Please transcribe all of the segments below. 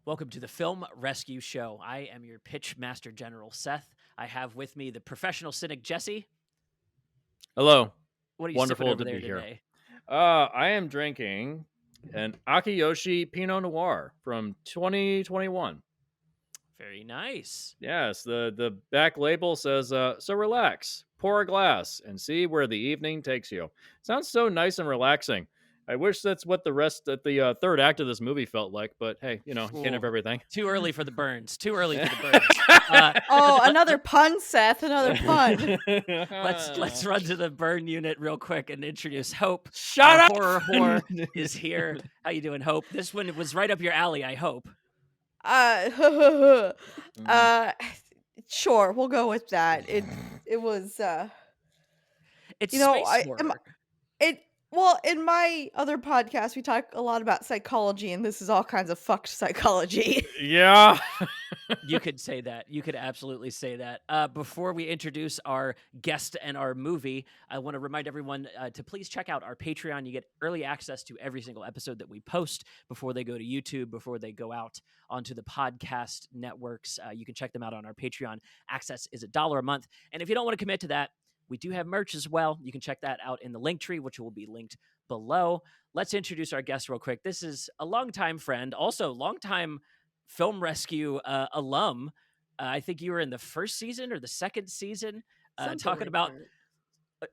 Welcome to the Film Rescue Show. I am your pitch master general, Seth. I have with me the professional cynic, Jesse. Hello. What are you sipping Wonderful over to there be here. today? I am drinking an Akiyoshi Pinot Noir from 2021. Very nice. Yes, the back label says, so relax, pour a glass, and see where the evening takes you. Sounds so nice and relaxing. I wish that's what the third act of this movie felt like, but hey, you can't have everything. Too early for the burns. Too early for the burns. Oh, another pun, Seth. Another pun. Let's run to the burn unit real quick and introduce Hope. Shut up! Horror whore is here. How you doing, Hope? This one was right up your alley, I hope. Sure, we'll go with that. It was It's you know, space horror. well, in my other podcast we talk a lot about psychology, and this is all kinds of fucked psychology. Yeah. You could say that. You could absolutely say that. Before we introduce our guest and our movie, I want to remind everyone to please check out our Patreon. You get early access to every single episode that we post before they go to YouTube, before they go out onto the podcast networks. You can check them out on our Patreon. Access is $1 a month. And if you don't want to commit to that, we do have merch as well. You can check that out in the link tree, which will be linked below. Let's introduce our guest real quick. This is a longtime friend, also longtime Film Rescue alum. I think you were in the first season or the second season talking like about...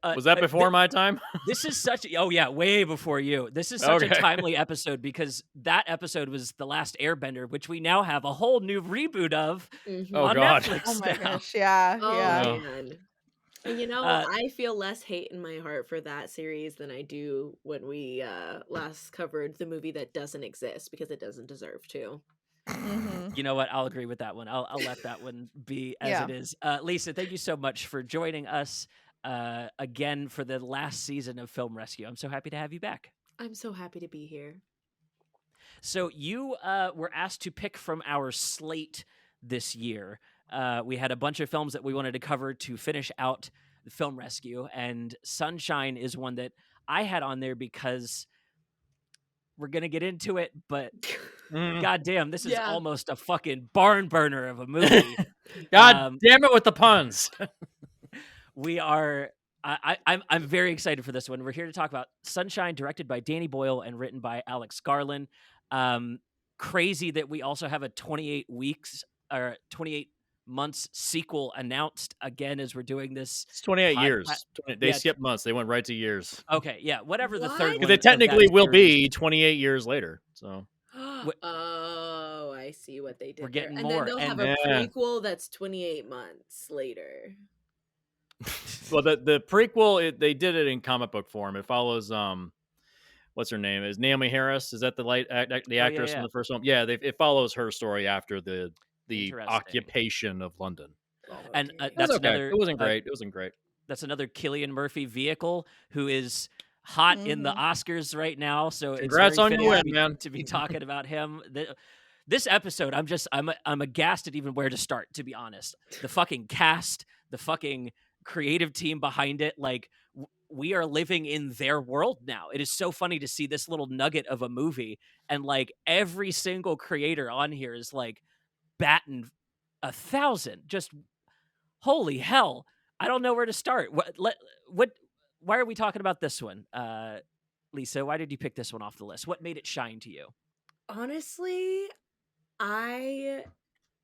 Was that before my time? This is such... Oh, yeah, way before you. This is such a timely episode because that episode was The Last Airbender, which we now have a whole new reboot of on God. Netflix Oh my now. gosh, yeah. Oh, man. And I feel less hate in my heart for that series than I do when we last covered the movie that doesn't exist because it doesn't deserve to. Mhm. You know what? I'll agree with that one. I'll let that one be as Yeah. it is. Lyssa, thank you so much for joining us again for the last season of Film Rescue. I'm so happy to have you back. I'm so happy to be here. So you were asked to pick from our slate this year. We had a bunch of films that we wanted to cover to finish out the Film Rescue, and Sunshine is one that I had on there because we're going to get into it, but goddamn, this is almost a fucking barn burner of a movie. God damn it with the puns. We are... I'm very excited for this one. We're here to talk about Sunshine, directed by Danny Boyle and written by Alex Garland. Crazy that we also have a 28 months sequel announced again as we're doing this. It's 28 years. They skipped months. They went right to years. Okay, yeah, whatever the third one. Because it technically will be 28 years later. So. Oh, I see what they did. We're getting and more. then they'll have a prequel that's 28 months later. Well, the prequel, they did it in comic book form. It follows what's her name? Is Naomi Harris? Is that the actress from the first one? Yeah, it follows her story after the occupation of London. Oh, and that's another. It wasn't great. It wasn't great. That's another Cillian Murphy vehicle who is hot in the Oscars right now. So congrats on your win, man. To be talking about him. This episode, I'm aghast at even where to start. To be honest, the fucking cast, the fucking creative team behind it, like we are living in their world now. It is so funny to see this little nugget of a movie, and like every single creator on here is like batting 1,000. Just holy hell! I don't know where to start. Why are we talking about this one, Lyssa? Why did you pick this one off the list? What made it shine to you? Honestly,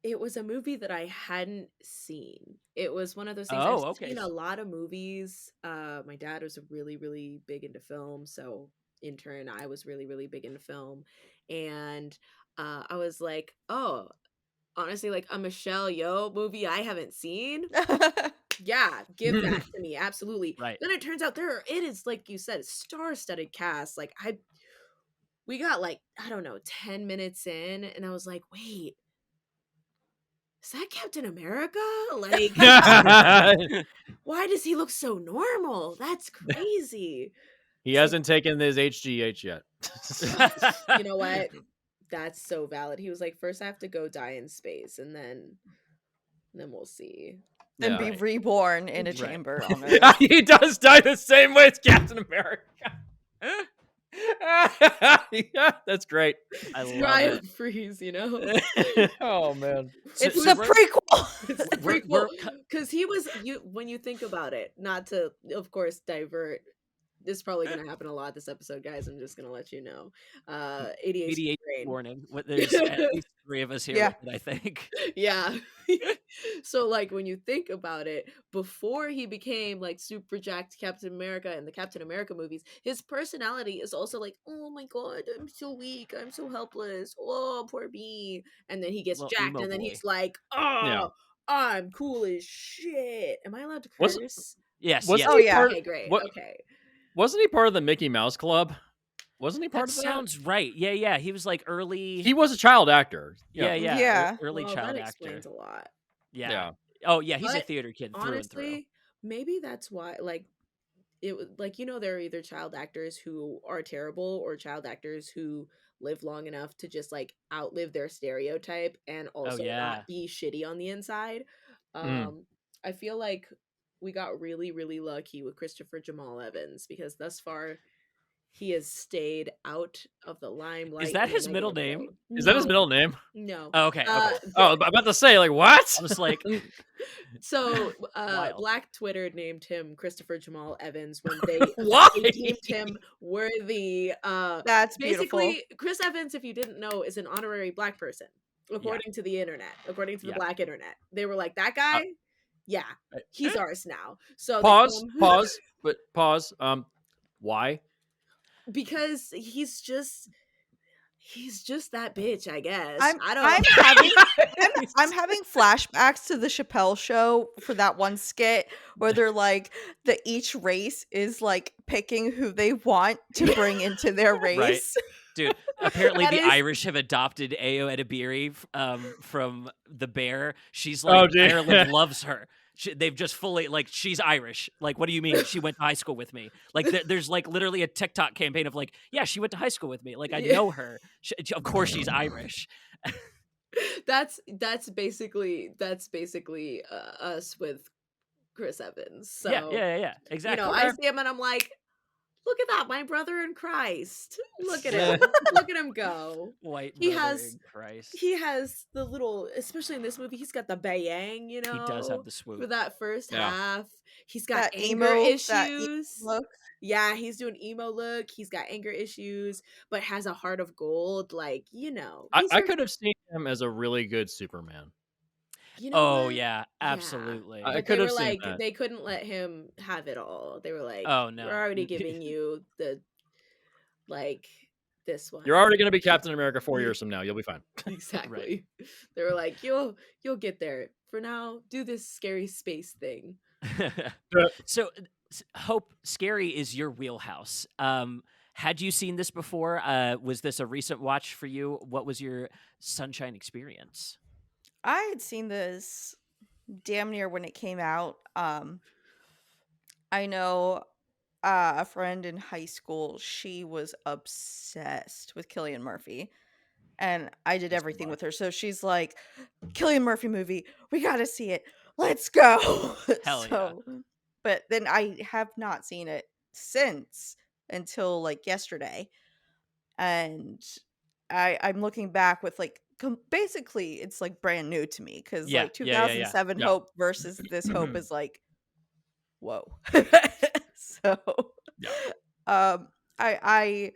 it was a movie that I hadn't seen. It was one of those things. I've seen a lot of movies. My dad was really, really big into film, so in turn, I was really, really big into film, and I was like, oh, honestly, like a Michelle Yeoh movie I haven't seen. Yeah, give that to me, absolutely. Right. Then it turns out it is, like you said, star-studded cast. Like we got like, I don't know, 10 minutes in, and I was like, wait, is that Captain America? Like, why does he look so normal? That's crazy. He hasn't taken his HGH yet. You know what? That's so valid. He was like, first I have to go die in space, and then we'll see. And be reborn in a chamber on Earth. He does die the same way as Captain America. Yeah, that's great. I love Cryo it. freeze, you know. Oh man, It's a prequel. It's the prequel because he was when you think about it. Not to, of course, divert. This is probably going to happen a lot this episode, guys. I'm just going to let you know. ADHD brain. Warning. There's at least 3 of us here Yeah. with it, I think. Yeah. So like when you think about it, before he became like super jacked Captain America in the Captain America movies, his personality is also like, oh my god, I'm so weak, I'm so helpless, oh poor me. And then he gets Little jacked emo and then boy. he's like, oh, Yeah. I'm cool as shit. Am I allowed to curse? Yes. Was yes. Oh yeah. Okay, great. Okay. Wasn't he part of the Mickey Mouse Club? Wasn't he part That of that? sounds right. Yeah, yeah. He was like early. He was a child actor. Yeah, Yeah. Yeah. Early Well, child that actor. explains a lot. Yeah. Oh yeah, he's a But theater kid through and through. honestly, maybe that's why, like, it was like, there are either child actors who are terrible or child actors who live long enough to just like outlive their stereotype and also yeah. not be shitty on the inside. I feel like we got really, really lucky with Christopher Jamal Evans because thus far he has stayed out of the limelight. Is that in a his middle negative name? way. Is that his middle name? No. Oh, okay. Okay. Oh, I'm about to say, like, what? I was like, So, Wild. Black Twitter named him Christopher Jamal Evans when they Why? deemed him worthy. That's beautiful. Basically, Chris Evans, if you didn't know, is an honorary Black person, according to the internet, according to the Black internet. They were like, that guy, yeah, he's ours now. So pause. But pause. Why? Because he's just that bitch, I guess. I'm having flashbacks to the Chappelle show for that one skit where they're like each race is like picking who they want to bring into their race. Right. Dude, apparently the Irish have adopted Ayo Edebiri from The Bear. She's like, Ireland loves her. They've just fully, like, she's Irish. Like, what do you mean? She went to high school with me. Like, there's like literally a TikTok campaign of like, yeah, she went to high school with me. Like, I know her. Of course she's Irish. That's basically us with Chris Evans. So yeah, exactly. I see him and I'm like, look at that, my brother in Christ. Look at him. Look at him go. White brother in Christ. He has the little, especially in this movie, he's got the bayang, He does have the swoop. For that first half. He's got that anger issues. Look. Yeah, he's doing emo look. He's got anger issues, but has a heart of gold. Like, I could have seen him as a really good Superman. Yeah, absolutely. But they were like, they couldn't let him have it all. They were like, oh no, we're already giving you this one. You're already going to be Captain America 4 years from now. You'll be fine. Exactly. Right. They were like, you'll get there. For now, do this scary space thing. So, Hope, scary is your wheelhouse. Had you seen this before? Was this a recent watch for you? What was your Sunshine experience? I had seen this damn near when it came out. I know a friend in high school, she was obsessed with Cillian Murphy. And I did everything with her. So she's like, Cillian Murphy movie, we got to see it. Let's go. Hell yeah. But then I have not seen it since until like yesterday. And I'm looking back with like, basically it's like brand new to me because like 2007 Hope versus this Hope is like, whoa. So I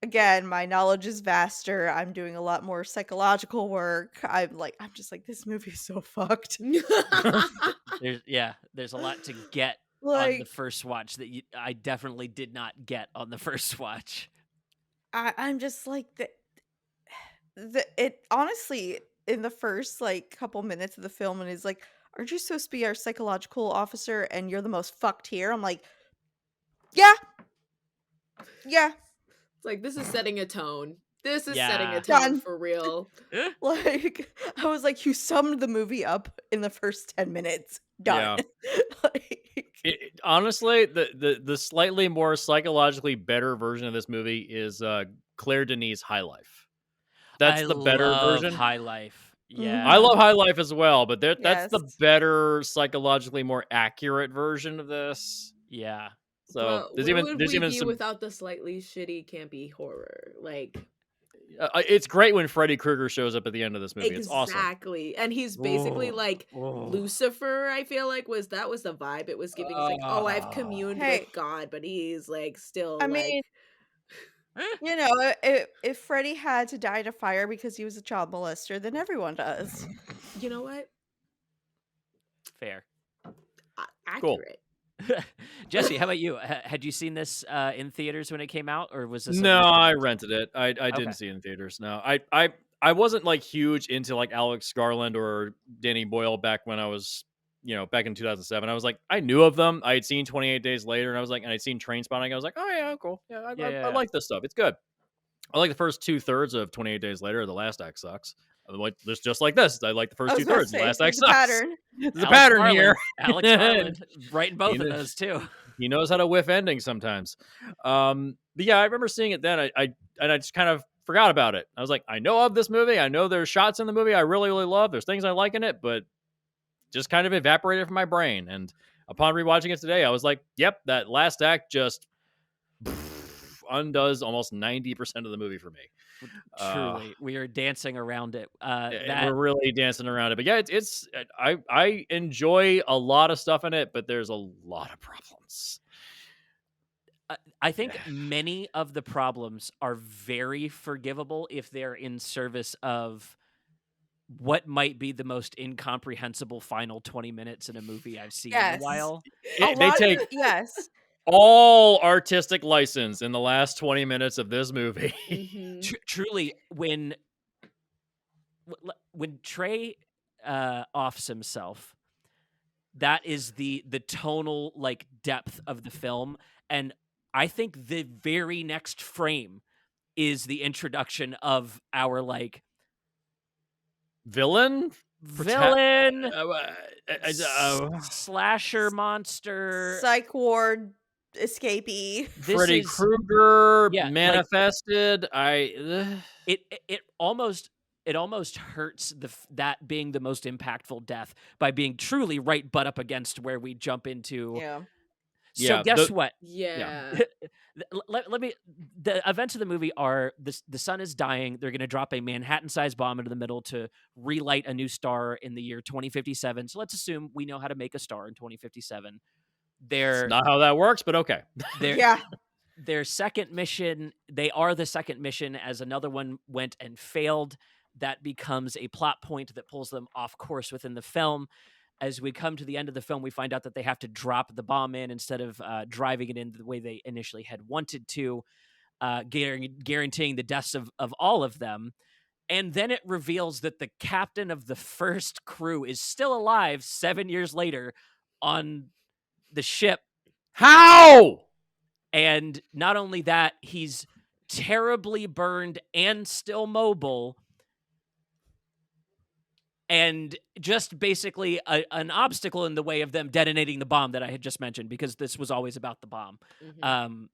again, my knowledge is vaster. I'm doing a lot more psychological work. I'm just like, this movie is so fucked. There's a lot to get on the first watch that I definitely did not get on the first watch. I'm just like it honestly in the first like couple minutes of the film, and is like, aren't you supposed to be our psychological officer and you're the most fucked here? I'm like, yeah. It's like, this is setting a tone. This is setting a tone for real. Like, I was like, you summed the movie up in the first 10 minutes. Done. Yeah. Honestly, the slightly more psychologically better version of this movie is Claire Denis' High Life. That's the better version. High Life. Yeah. I love High Life as well, but that's the better, psychologically more accurate version of this. Yeah. So Well, there's where even would there's we even be some. without the slightly shitty, campy horror? Like, It's great when Freddy Krueger shows up at the end of this movie. It's awesome. exactly. And he's basically like Lucifer, I feel like was the vibe it was giving. It's like, oh, I've communed Hey. with God, but he's like still I like mean, you know, if Freddy had to die in a fire because he was a child molester, then everyone does. you know what? Fair. Cool. Accurate. Jesse, how about you? Had you seen this in theaters when it came out, or was this? No, I rented it. I didn't Okay. see it in theaters. No, I wasn't like huge into like Alex Garland or Danny Boyle back when I was, back in 2007. I was like, I knew of them. I had seen 28 Days Later, and I was like, and I'd seen Trainspotting. I was like, oh yeah, cool. Yeah, I like this stuff. It's good. I like the first 2/3 of 28 Days Later. The last act sucks. Just like this. I like the first 2/3. The last act there's a sucks. pattern. There's a pattern here. Alex Garland, writing both of those too. He knows how to whiff endings sometimes. But yeah, I remember seeing it then. I just kind of forgot about it. I was like, I know of this movie. I know there's shots in the movie I really, really love. There's things I like in it, but just kind of evaporated from my brain. And upon rewatching it today, I was like, yep, that last act just undoes almost 90% of the movie for me. Truly, we are dancing around it. We're really dancing around it. But yeah, I enjoy a lot of stuff in it, but there's a lot of problems. I think many of the problems are very forgivable if they're in service of what might be the most incomprehensible final 20 minutes in a movie I've seen in a while. They take all artistic license in the last 20 minutes of this movie. Mm-hmm. Truly, when Trey offs himself, that is the tonal like depth of the film, and I think the very next frame is the introduction of our like villain, slasher monster, psych ward escapee, Freddy Krueger, yeah, manifested. It almost hurts that being the most impactful death by being truly right butt up against where we jump into. Yeah. So guess what? Yeah. Let me. The events of the movie are the sun is dying. They're going to drop a Manhattan-sized bomb into the middle to relight a new star in the year 2057. So let's assume we know how to make a star in 2057. It's not how that works, but okay. Their second mission, they are the second mission, as another one went and failed. That becomes a plot point that pulls them off course within the film. As we come to the end of the film, we find out that they have to drop the bomb in instead of driving it in the way they initially had wanted to, guaranteeing the deaths of all of them. And then it reveals that the captain of the first crew is still alive 7 years later on the ship. How? And not only that, he's terribly burned and still mobile. And just basically an obstacle in the way of them detonating the bomb that I had just mentioned, because this was always about the bomb. Mm-hmm.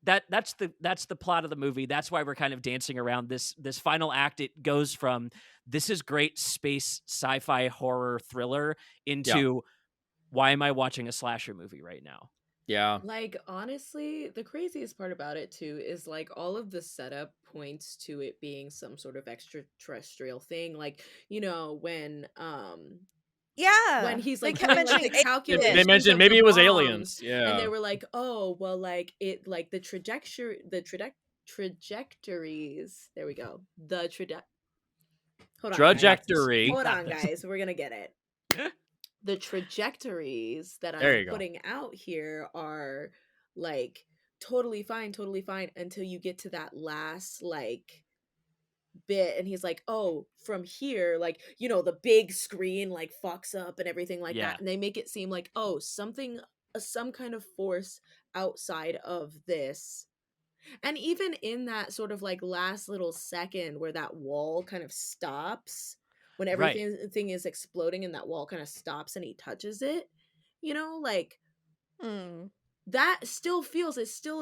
That's the plot of the movie. That's why we're kind of dancing around this final act. It goes from this is great space sci-fi horror thriller into why am I watching a slasher movie right now? Yeah. Like, honestly, the craziest part about it too is like all of the setup points to it being some sort of extraterrestrial thing. Like, when when he's like doing like the calculations, they mentioned maybe it was aliens. Yeah. And they were like, oh well, like it like the trajectories. There we go. Trajectory. Hold on, guys. We're gonna get it. The trajectories that I'm putting out here are like totally fine until you get to that last like bit, and he's like, oh, from here, like, the big screen like fucks up and everything like that, and they make it seem like, oh, some kind of force outside of this. And even in that sort of like last little second where that wall kind of stops, when everything is exploding and that wall kind of stops and he touches it, like that still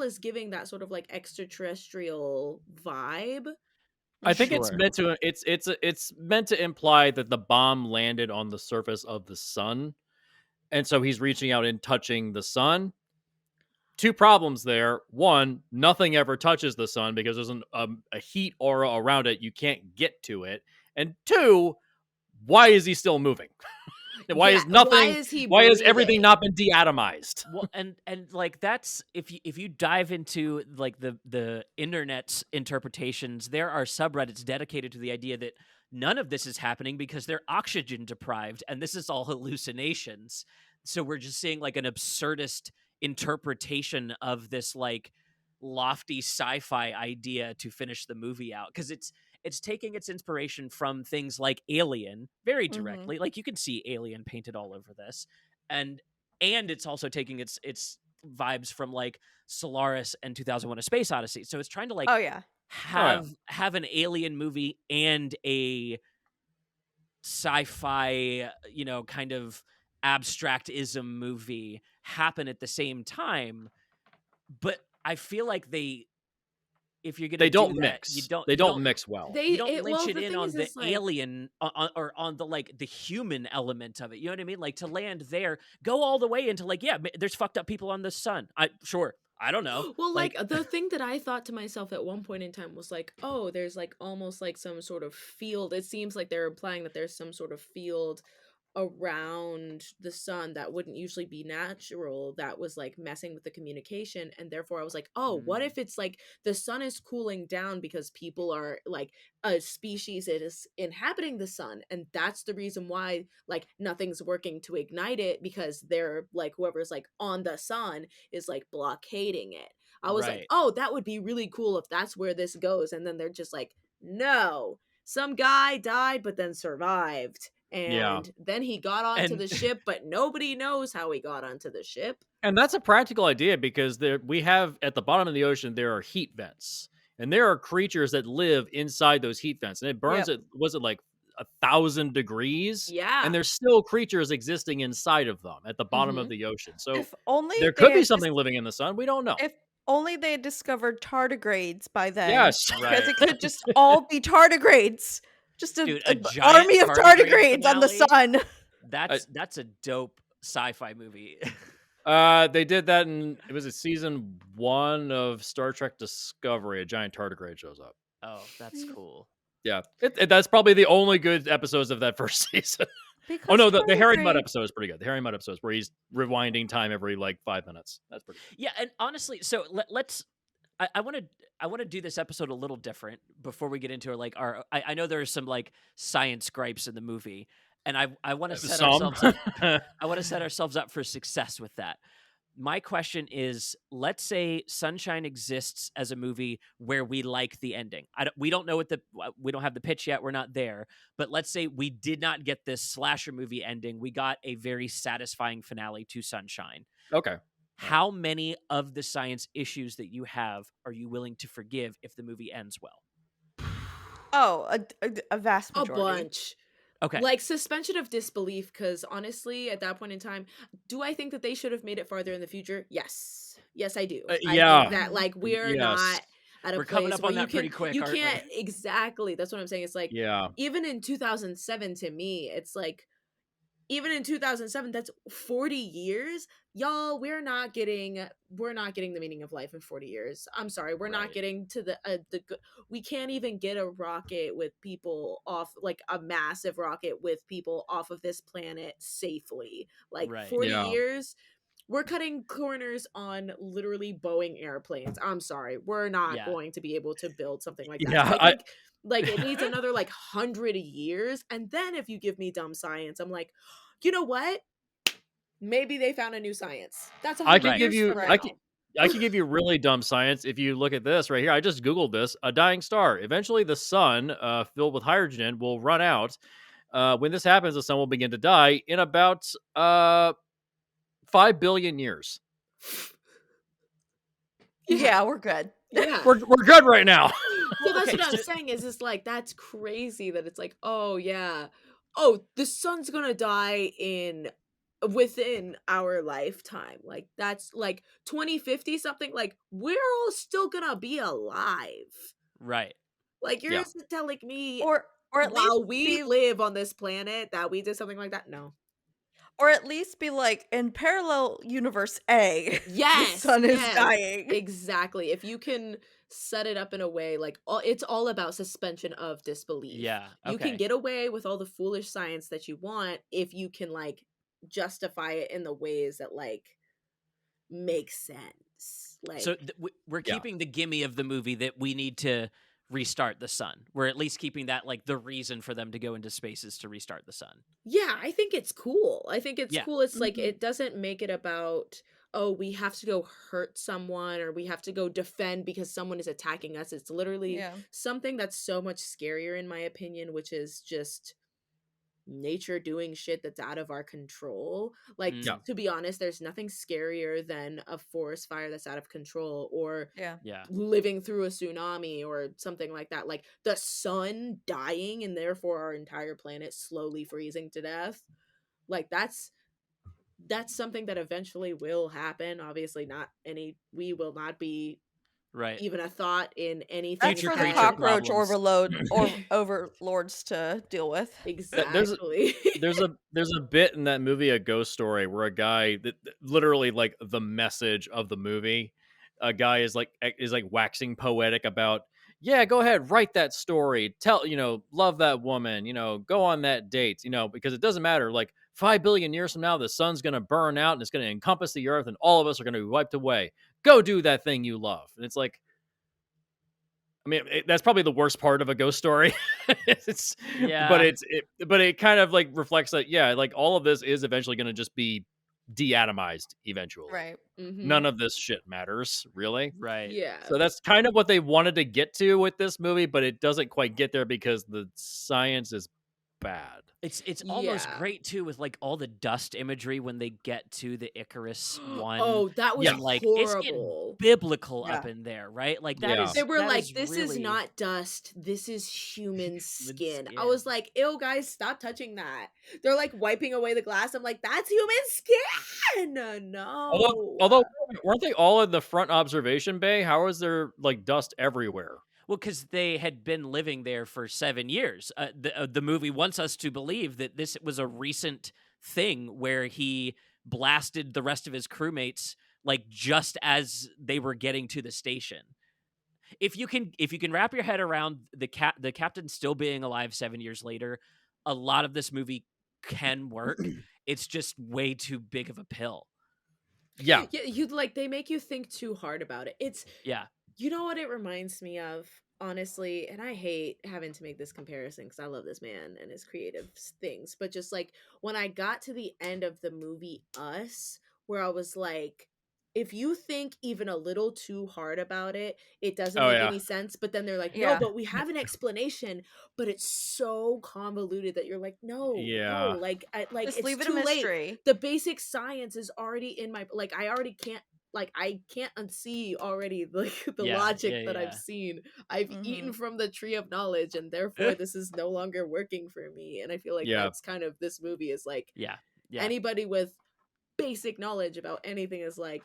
is giving that sort of like extraterrestrial vibe. I think it's meant to imply that the bomb landed on the surface of the sun, and so he's reaching out and touching the sun. two problems there. One, nothing ever touches the sun because there's a heat aura around it. You can't get to it. And two, why is he still moving? Why is nothing? Why has everything not been deatomized? Well, and like that's if you dive into like the internet's interpretations, there are subreddits dedicated to the idea that none of this is happening because they're oxygen deprived, and this is all hallucinations. So we're just seeing like an absurdist interpretation of this like lofty sci-fi idea to finish the movie out, because it's taking its inspiration from things like Alien very directly. Like you can see Alien painted all over this, and it's also taking its vibes from like Solaris and 2001: A Space Odyssey. So it's trying to like have an Alien movie and a sci-fi, kind of abstractism movie happen at the same time. But I feel like if you're gonna don't mix. They don't mix well. You don't lynch it in on the alien or on the like the human element of it. You know what I mean? Like to land there, go all the way into like, yeah, there's fucked up people on the sun. I don't know. Well, like the thing that I thought to myself at one point in time was like, oh, there's like almost like some sort of field. It seems like they're implying that there's some sort of field around the sun that wouldn't usually be natural, that was like messing with the communication. And therefore I was like, oh, what if it's like the sun is cooling down because people are like a species that is inhabiting the sun, and that's the reason why like nothing's working to ignite it, because they're like whoever's like on the sun is like blockading it. I was like, oh, that would be really cool if that's where this goes. And then they're just like, no, some guy died but then survived, and then he got onto the ship, but nobody knows how he got onto the ship. And that's a practical idea, because we have at the bottom of the ocean, there are heat vents, and there are creatures that live inside those heat vents, and it burns was it like 1,000 degrees? Yeah. And there's still creatures existing inside of them at the bottom of the ocean. So if only there could be something living in the sun. We don't know. If only they had discovered tardigrades by then. Yes, because it could just all be tardigrades. Just an army of tardigrades on the sun. That's a dope sci-fi movie. They did that it was season 1 of Star Trek Discovery. A giant tardigrade shows up. Oh, that's cool. Yeah, that's probably the only good episodes of that first season. Oh no, the Harry Mudd episode is pretty good. The Harry Mudd episode is where he's rewinding time every like 5 minutes. That's pretty good. Yeah, and honestly, so let's. I want to do this episode a little different before we get into like our. I know there's some like science gripes in the movie, and I want to set ourselves up. I want to set ourselves up for success with that. My question is, let's say Sunshine exists as a movie where we like the ending. We don't know we don't have the pitch yet. We're not there. But let's say we did not get this slasher movie ending. We got a very satisfying finale to Sunshine. Okay. How many of the science issues that you have are you willing to forgive if the movie ends well? Oh, a vast majority. A bunch. Okay. Like suspension of disbelief, because honestly, at that point in time, do I think that they should have made it farther in the future? Yes. Yes, I do. Yeah. I think that like we're not at a we're place coming up where on that pretty quick. You can't exactly. That's what I'm saying. It's like even in 2007, to me, it's like even in 2007, that's 40 years. Y'all, we're not getting the meaning of life in 40 years. I'm sorry. We're not getting to the we can't even get a rocket with people off, like a massive rocket with people off of this planet safely. Like 40 years, we're cutting corners on literally Boeing airplanes. I'm sorry. We're not going to be able to build something like that. Yeah, I think like it needs another like 100 years. And then if you give me dumb science, I'm like, you know what? Maybe they found a new science. That's I can give you I can give you really dumb science if you look at this right here. I just Googled this. A dying star. Eventually the sun, filled with hydrogen, will run out. When this happens, the sun will begin to die in about 5 billion years. Yeah, we're good. Yeah. We're good right now. So that's what I'm saying is like, that's crazy that it's like, oh yeah. Oh, the sun's gonna die within our lifetime. Like that's like 2050 something. Like we're all still gonna be alive. Right. Like you're telling me or at while least we live on this planet that we did something like that? No. Or at least be like, in parallel universe A, the Yes, sun is yes, dying. exactly. If you can set it up in a way like it's all about suspension of disbelief. Yeah. You can Okay. get away with all the foolish science that you want if you can like justify it in the ways that like make sense. So Like we're Yeah. keeping the gimme of the movie that we need to restart the sun. We're at least keeping that like the reason for them to go into space is to restart the sun. yeah, I think it's cool. I think it's Yeah. cool. It's like Mhm. it doesn't make it about, oh, we have to go hurt someone or we have to go defend because someone is attacking us. It's literally Yeah. something that's so much scarier in my opinion, which is just nature doing shit that's out of our control. Like Yeah. Mm, to be honest, there's nothing scarier than a forest fire that's out of control or Yeah. yeah. living through a tsunami or something like that. Like the sun dying and therefore our entire planet slowly freezing to death. Like that's something that eventually will happen. Obviously not any we will not be Right. even a thought in anything's That's Future for the creature head. cockroach problems. overload or overlords to deal with. There's Exactly. there's a bit in that movie, A Ghost Story, where a guy that literally like the message of the movie, a guy is like waxing poetic about, yeah, go ahead, write that story, tell love that woman, go on that date, because it doesn't matter. Like 5 billion years from now, the sun's gonna burn out and it's gonna encompass the earth, and all of us are gonna be wiped away. Go do that thing you love, and it's like. I mean, that's probably the worst part of A Ghost Story. it's, Yeah. but it kind of like reflects that, yeah, like all of this is eventually going to just be deatomized eventually. Right. Mhm. None of this shit matters, really. Right. Yeah. So that's kind of what they wanted to get to with this movie, but it doesn't quite get there because the science is bad. It's almost Yeah. great too with like all the dust imagery when they get to the Icarus one, Oh, that was Yeah. and like it's getting horrible. biblical up Yeah. in there, right? Like Yeah. They were that like, is "This is really not dust. This is human human skin." I skin. was like, "Ew, guys, stop touching that." They're like wiping away the glass. I'm like, "That's human skin." No. Although weren't they all in the front observation bay? How is there like dust everywhere? Well, because they had been living there for 7 years. The movie wants us to believe that this was a recent thing where he blasted the rest of his crewmates like just as they were getting to the station. If you can wrap your head around the captain still being alive 7 years later, a lot of this movie can work. It's just way too big of a pill. Yeah. Yeah, you like they make you think too hard about it. It's Yeah. You know what it reminds me of, honestly, and I hate having to make this comparison because I love this man and his creative things, but just like when I got to the end of the movie Us, where I was like, if you think even a little too hard about it, it doesn't Oh make yeah. any sense. But then they're like, no, Yeah. but we have an explanation, but it's so convoluted that you're like, no, no, Yeah. like Just it's leave it a too late. mystery. The basic science is already in my like I already can't like I can't unsee already like the Yeah. logic Yeah. that I've Yeah. seen. I've eaten Mhm. from the tree of knowledge and therefore this is no longer working for me. And I feel like Yeah. that's kind of this movie is like Yeah. Yeah. anybody with basic knowledge about anything is like,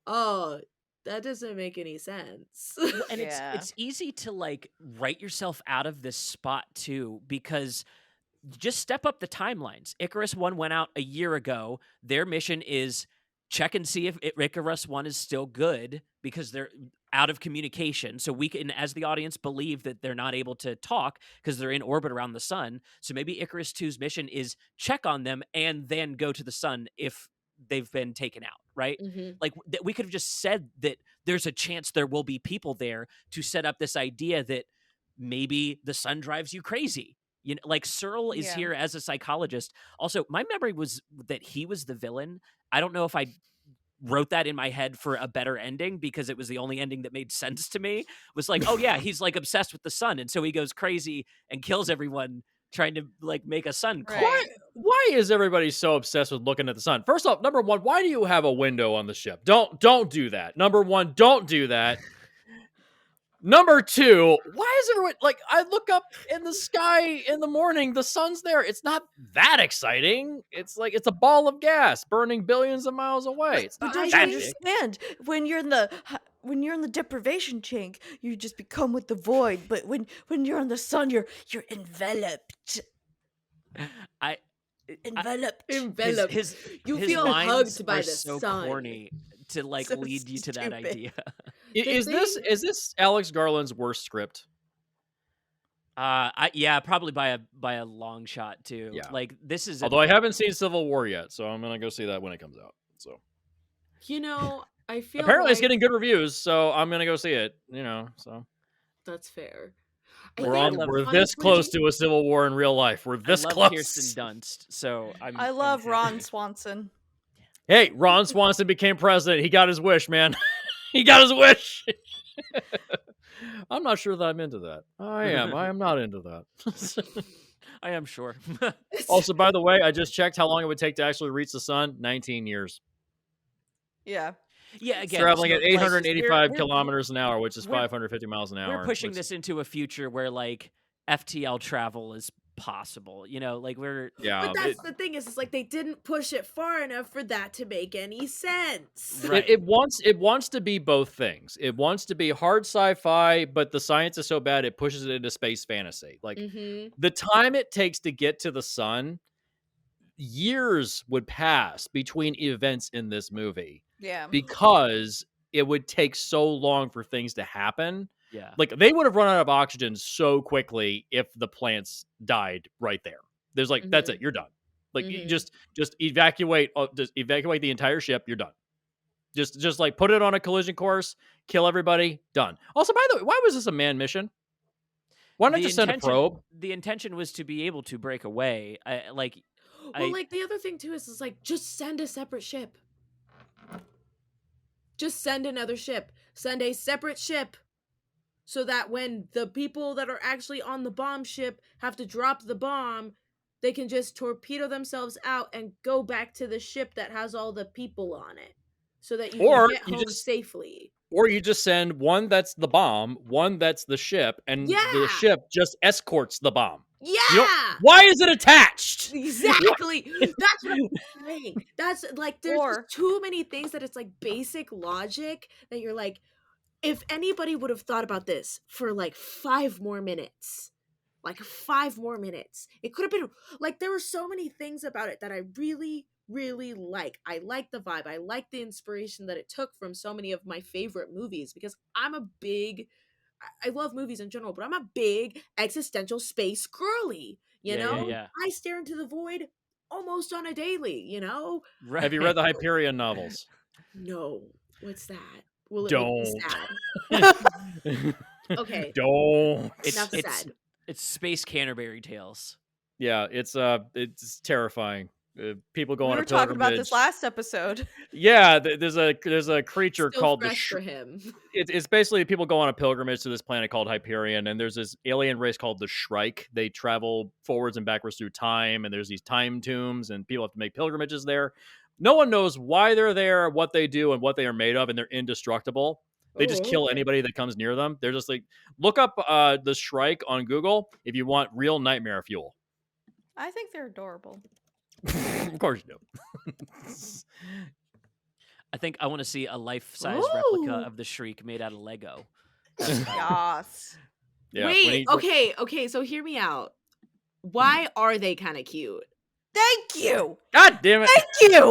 "Oh, that doesn't make any sense." Well, and it's Yeah. it's easy to like write yourself out of this spot too because just step up the timelines. Icarus 1 went out a year ago. Their mission is check and see if Icarus 1 is still good because they're out of communication. So we can, as the audience, believe that they're not able to talk because they're in orbit around the sun. So maybe Icarus 2's mission is check on them and then go to the sun if they've been taken out, right? Mhm. Like we could have just said that there's a chance there will be people there to set up this idea that maybe the sun drives you crazy. You know, like Searle is Yeah. here as a psychologist. Also, my memory was that he was the villain. I don't know if I wrote that in my head for a better ending because it was the only ending that made sense to me. Was like, oh yeah, he's like obsessed with the sun, and so he goes crazy and kills everyone trying to like make a sun call. Right. Why is everybody so obsessed with looking at the sun? First off, number one, why do you have a window on the ship? Don't do that. Number one, don't do that. Number two, why is everyone like I look up in the sky in the morning, the sun's there. It's not that exciting. It's like it's a ball of gas burning billions of miles away. It's But not don't you that big. understand? When you're in the deprivation tank, you just become with the void. But when you're in the sun, you're enveloped. I Enveloped. You his feel lines hugged by are the so sun. corny to like So lead you to that stupid. idea. Is this Alex Garland's worst script? Probably by a long shot too. Yeah. Like this is Although I haven't seen Civil War yet, so I'm gonna go see that when it comes out. So I feel apparently it's like getting good reviews, so I'm gonna go see it. So that's fair. we're this close to a Civil War in real life. We're this close. Kirsten Dunst, so I love Ron Swanson. Hey, Ron Swanson became president. He got his wish, man. He got his wish. I'm not sure that I'm into that. I am not into that. I am sure. Also, by the way, I just checked how long it would take to actually reach the sun. 19 years. Yeah. Yeah, again, traveling so, at 885 we're kilometers an hour, which is 550 miles an hour. We're pushing this into a future where like FTL travel is possible. Like we're But that's the thing is, it's like they didn't push it far enough for that to make any sense. Right. It wants to be both things. It wants to be hard sci-fi, but the science is so bad it pushes it into space fantasy. Like the time it takes to get to the sun, years would pass between events in this movie. Yeah. Because it would take so long for things to happen. Yeah. Like they would have run out of oxygen so quickly if the plants died right there. There's like, that's it. You're done. Like you just evacuate the entire ship. You're done. Just like put it on a collision course, kill everybody, done. Also, by the way, why was this a manned mission? Why not just send a probe? The intention was to be able to break away. Like the other thing too is like just send a separate ship. Just send another ship. Send a separate ship. So that when the people that are actually on the bomb ship have to drop the bomb, they can just torpedo themselves out and go back to the ship that has all the people on it. So that you can get home safely. Or you just send one that's the bomb, one that's the ship, and the ship just escorts the bomb. Yeah. Why is it attached? Exactly. That's what I'm saying. That's like there's too many things that it's like basic logic that you're like, if anybody would have thought about this for like 5 more minutes, it could have been like there were so many things about it that I really, really like. I like the vibe. I like the inspiration that it took from so many of my favorite movies because I love movies in general, but I'm a big existential space girly, you know? Yeah. I stare into the void almost on a daily, Right. Have you read the Hyperion novels? No. What's that? Will it Don't. make me sad? Okay. Don't. It's Space Canterbury Tales. Yeah, it's terrifying. People go on a pilgrimage. We were talking about this last episode. Yeah, there's a creature called for him. It's basically people go on a pilgrimage to this planet called Hyperion, and there's this alien race called the Shrike. They travel forwards and backwards through time, and there's these time tombs, and people have to make pilgrimages there. No one knows why they're there, what they do, and what they are made of, and they're indestructible. They just kill anybody that comes near them. They're just like, look up the Shrike on Google if you want real nightmare fuel. I think they're adorable. Of course you do. I think I want to see a life-size replica of the Shriek made out of Lego. Yes. Yeah, wait, okay, so hear me out. Why are they kind of cute? Thank you. God damn it. Thank you.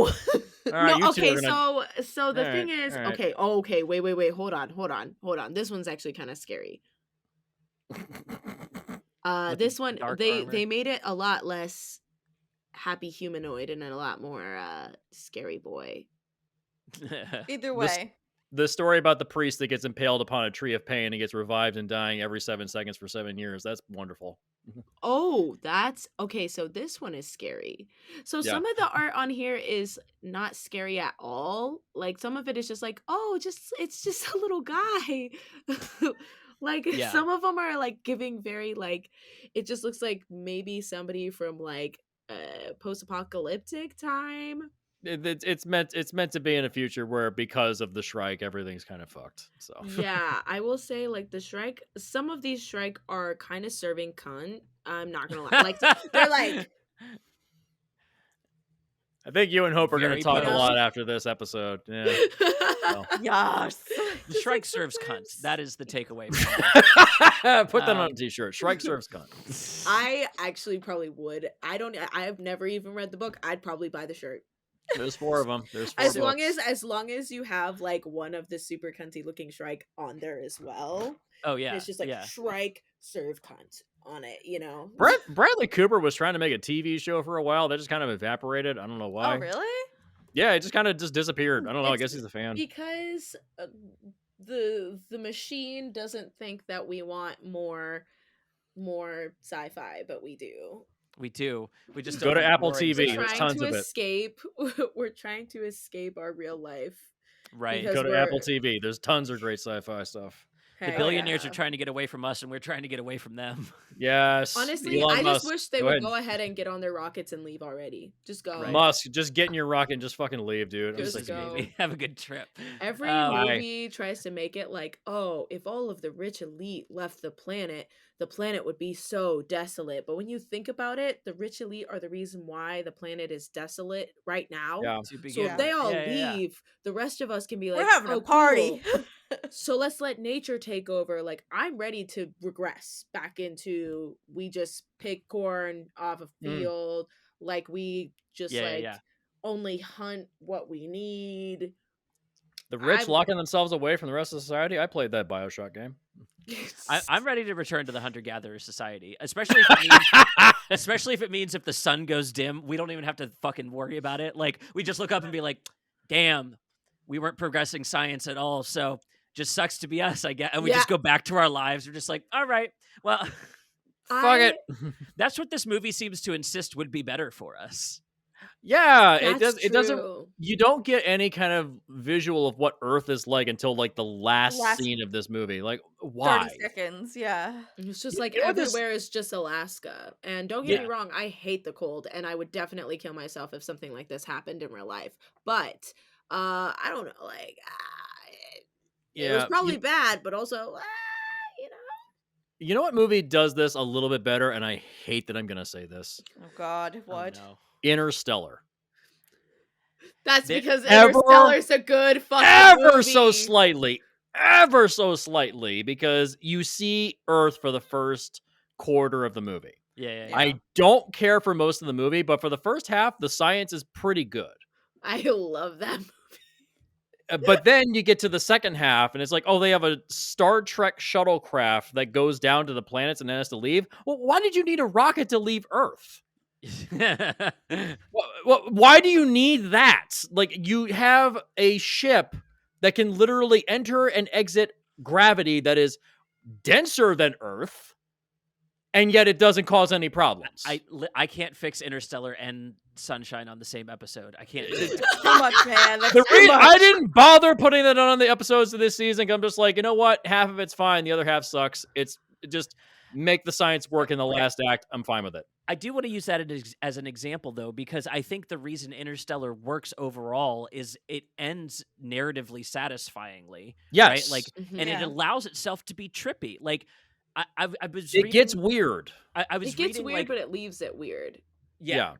All right, no, you two okay, are gonna... so the thing is, right. okay, wait, hold on. This one's actually kind of scary. This one, they made it a lot less happy humanoid and a lot more scary boy. Either way. The story about the priest that gets impaled upon a tree of pain and gets revived and dying every 7 seconds for 7 years. That's wonderful. Oh, that's okay. So this one is scary. So some of the art on here is not scary at all. Like some of it is just like, it's just a little guy. Some of them are like giving very like, it just looks like maybe somebody from like post-apocalyptic time. It's meant to be in a future where because of the Shrike everything's kind of fucked. So yeah, I will say like the Shrike, some of these Shrike are kind of serving cunt. I'm not gonna lie, like they're like I think you and Hope are going to Very talk a post. lot after this episode. Yeah. Well. Yes. Shrike serves cunts. That is the takeaway. Put that on a t-shirt. Shrike serves cunt. I actually probably would. I've never even read the book. I'd probably buy the shirt. There's 4 of them. There's 4 as books. long as you have like one of the super cunty looking Shrike on there as well. Oh yeah. It's just like Shrike serve cunt on it, you know. Bradley Cooper was trying to make a TV show for a while. That just kind of evaporated. I don't know why. Oh really? Yeah, it just kind of disappeared. I don't know. I guess he's a fan. Because the machine doesn't think that we want more sci-fi, but we do. We do. We just go to Apple TV. We're There's tons of it. We're trying to escape our real life. Right. Go to Apple TV. There's tons of great sci-fi stuff. The billionaires are trying to get away from us, and we're trying to get away from them. Yes. Honestly, I just wish they would go ahead and get on their rockets and leave already. Just go. Right. Musk, just get in your rocket and just fucking leave, dude. Just go. Have a good trip. Every movie tries to make it like, oh, if all of the rich elite left the planet would be so desolate. But when you think about it, the rich elite are the reason why the planet is desolate right now. Yeah. So if they all leave, the rest of us can be like, we're having a party. Cool. So let's let nature take over. Like, I'm ready to regress back into we just pick corn off a field. Like we just only hunt what we need. The rich locking themselves away from the rest of society. I played that BioShock game. I'm ready to return to the hunter-gatherer society, especially if it means if the sun goes dim, we don't even have to fucking worry about it. Like we just look up and be like, "Damn, we weren't progressing science at all." So just sucks to be us, I guess. And we just go back to our lives. We're just like, all right, well, fuck it. That's what this movie seems to insist would be better for us. Yeah, it doesn't. You don't get any kind of visual of what Earth is like until like the last scene of this movie. Like, why? 30 seconds, yeah. It's just like everywhere is just Alaska. And don't get me wrong, I hate the cold, and I would definitely kill myself if something like this happened in real life. But I don't know, like. It was probably bad, but also, you know. You know what movie does this a little bit better? And I hate that I'm going to say this. Oh, God. What? Oh, no. Interstellar. That's because Interstellar's a good fucking movie. Ever so slightly, because you see Earth for the first quarter of the movie. Yeah. I don't care for most of the movie, but for the first half, the science is pretty good. I love that movie. But then you get to the second half, and it's like, oh, they have a Star Trek shuttlecraft that goes down to the planets and then has to leave. Well, why did you need a rocket to leave Earth? Why do you need that? Like, you have a ship that can literally enter and exit gravity that is denser than Earth, and yet it doesn't cause any problems. I can't fix Interstellar and Sunshine on the same episode. I can't. Too much, man. That's too much. I didn't bother putting that on the episodes of this season. I'm just like, you know what? Half of it's fine. The other half sucks. It's just make the science work in the last act. I'm fine with it. I do want to use that as an example, though, because I think the reason Interstellar works overall is it ends narratively satisfyingly. Yes. Right? Like, and it allows itself to be trippy. Like, I was it gets weird. It gets weird, but it leaves it weird. Yeah.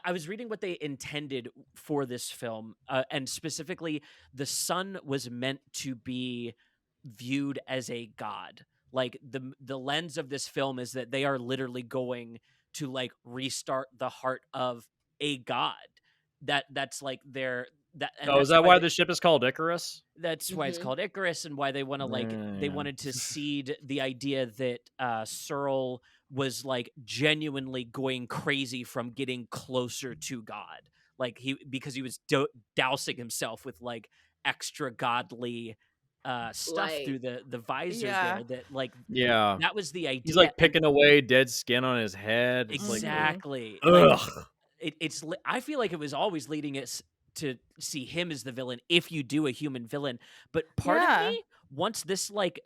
I was reading what they intended for this film, and specifically, the sun was meant to be viewed as a god. Like the lens of this film is that they are literally going to like restart the heart of a god. That's like their that. And is that why the ship is called Icarus? That's why it's called Icarus, and why they want to they wanted to seed the idea that Searle was like genuinely going crazy from getting closer to God, like because he was dousing himself with like extra godly stuff through the visor there. That was the idea. He's like picking away dead skin on his head. Exactly. Like, it's. I feel like it was always leading us to see him as the villain if you do a human villain. But part of me wants this like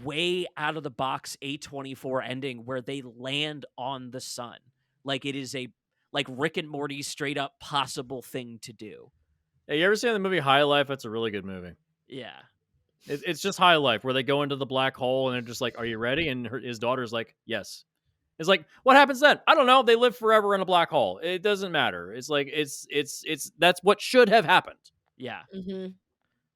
way out of the box A24 ending where they land on the sun. Like it is a like Rick and Morty straight up possible thing to do. Hey, you ever seen the movie High Life? That's a really good movie. Yeah. It's just High Life where they go into the black hole and they're just like, are you ready? And his daughter's like, yes. It's like, what happens then? I don't know. They live forever in a black hole. It doesn't matter. It's like it's that's what should have happened. Yeah. Mm-hmm.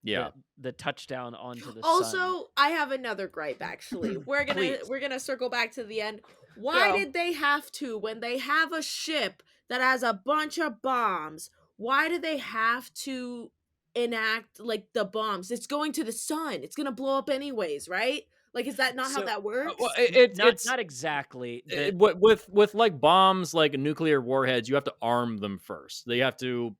Yeah. The touchdown onto the sun. Also, I have another gripe. Actually, Please. we're gonna circle back to the end. Why Go. did they have to, when they have a ship that has a bunch of bombs? Why do they have to enact like the bombs? It's going to the sun. It's gonna blow up anyways, right? Like, is that not how So, that Well, works? not exactly. with like bombs, like nuclear warheads, you have to arm them first. They have to.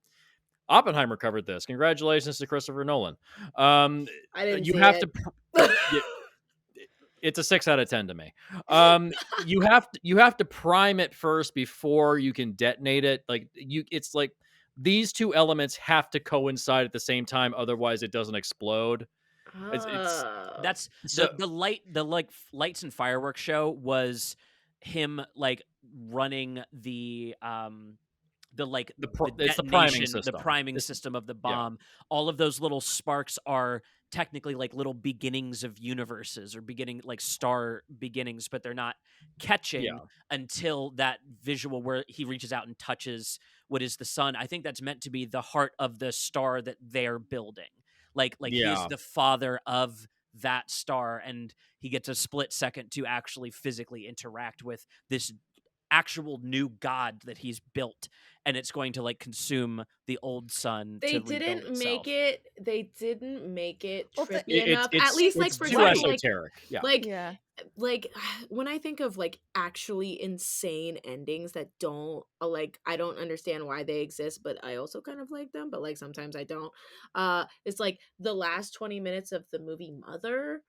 Oppenheimer covered this. Congratulations to Christopher Nolan. I didn't You see have it. to. It's a 6 out of 10 to me. You have to prime it first before you can detonate it. Like it's like these two elements have to coincide at the same time, otherwise it doesn't explode. It's Oh. That's so the lights and fireworks show was him like running the it's the priming detonation, the system. priming system of the Yeah. bomb. All of those little sparks are technically like little beginnings of universes or beginning like star beginnings, but they're not catching Yeah. until that visual where he reaches out and touches what is the sun. I think that's meant to be the heart of the star that they're building. Like he is Yeah. the father of that star, and he gets a split second to actually physically interact with this actual new god that he's built, and it's going to like consume the old sun They to rebuild didn't make itself. it. They didn't make it Well, trippy enough. At least, like it's for too example, esoteric. Yeah. Yeah. like when I think of like actually insane endings that don't like, I don't understand why they exist, but I also kind of like them. But like sometimes I don't. It's like the last 20 minutes of the movie Mother.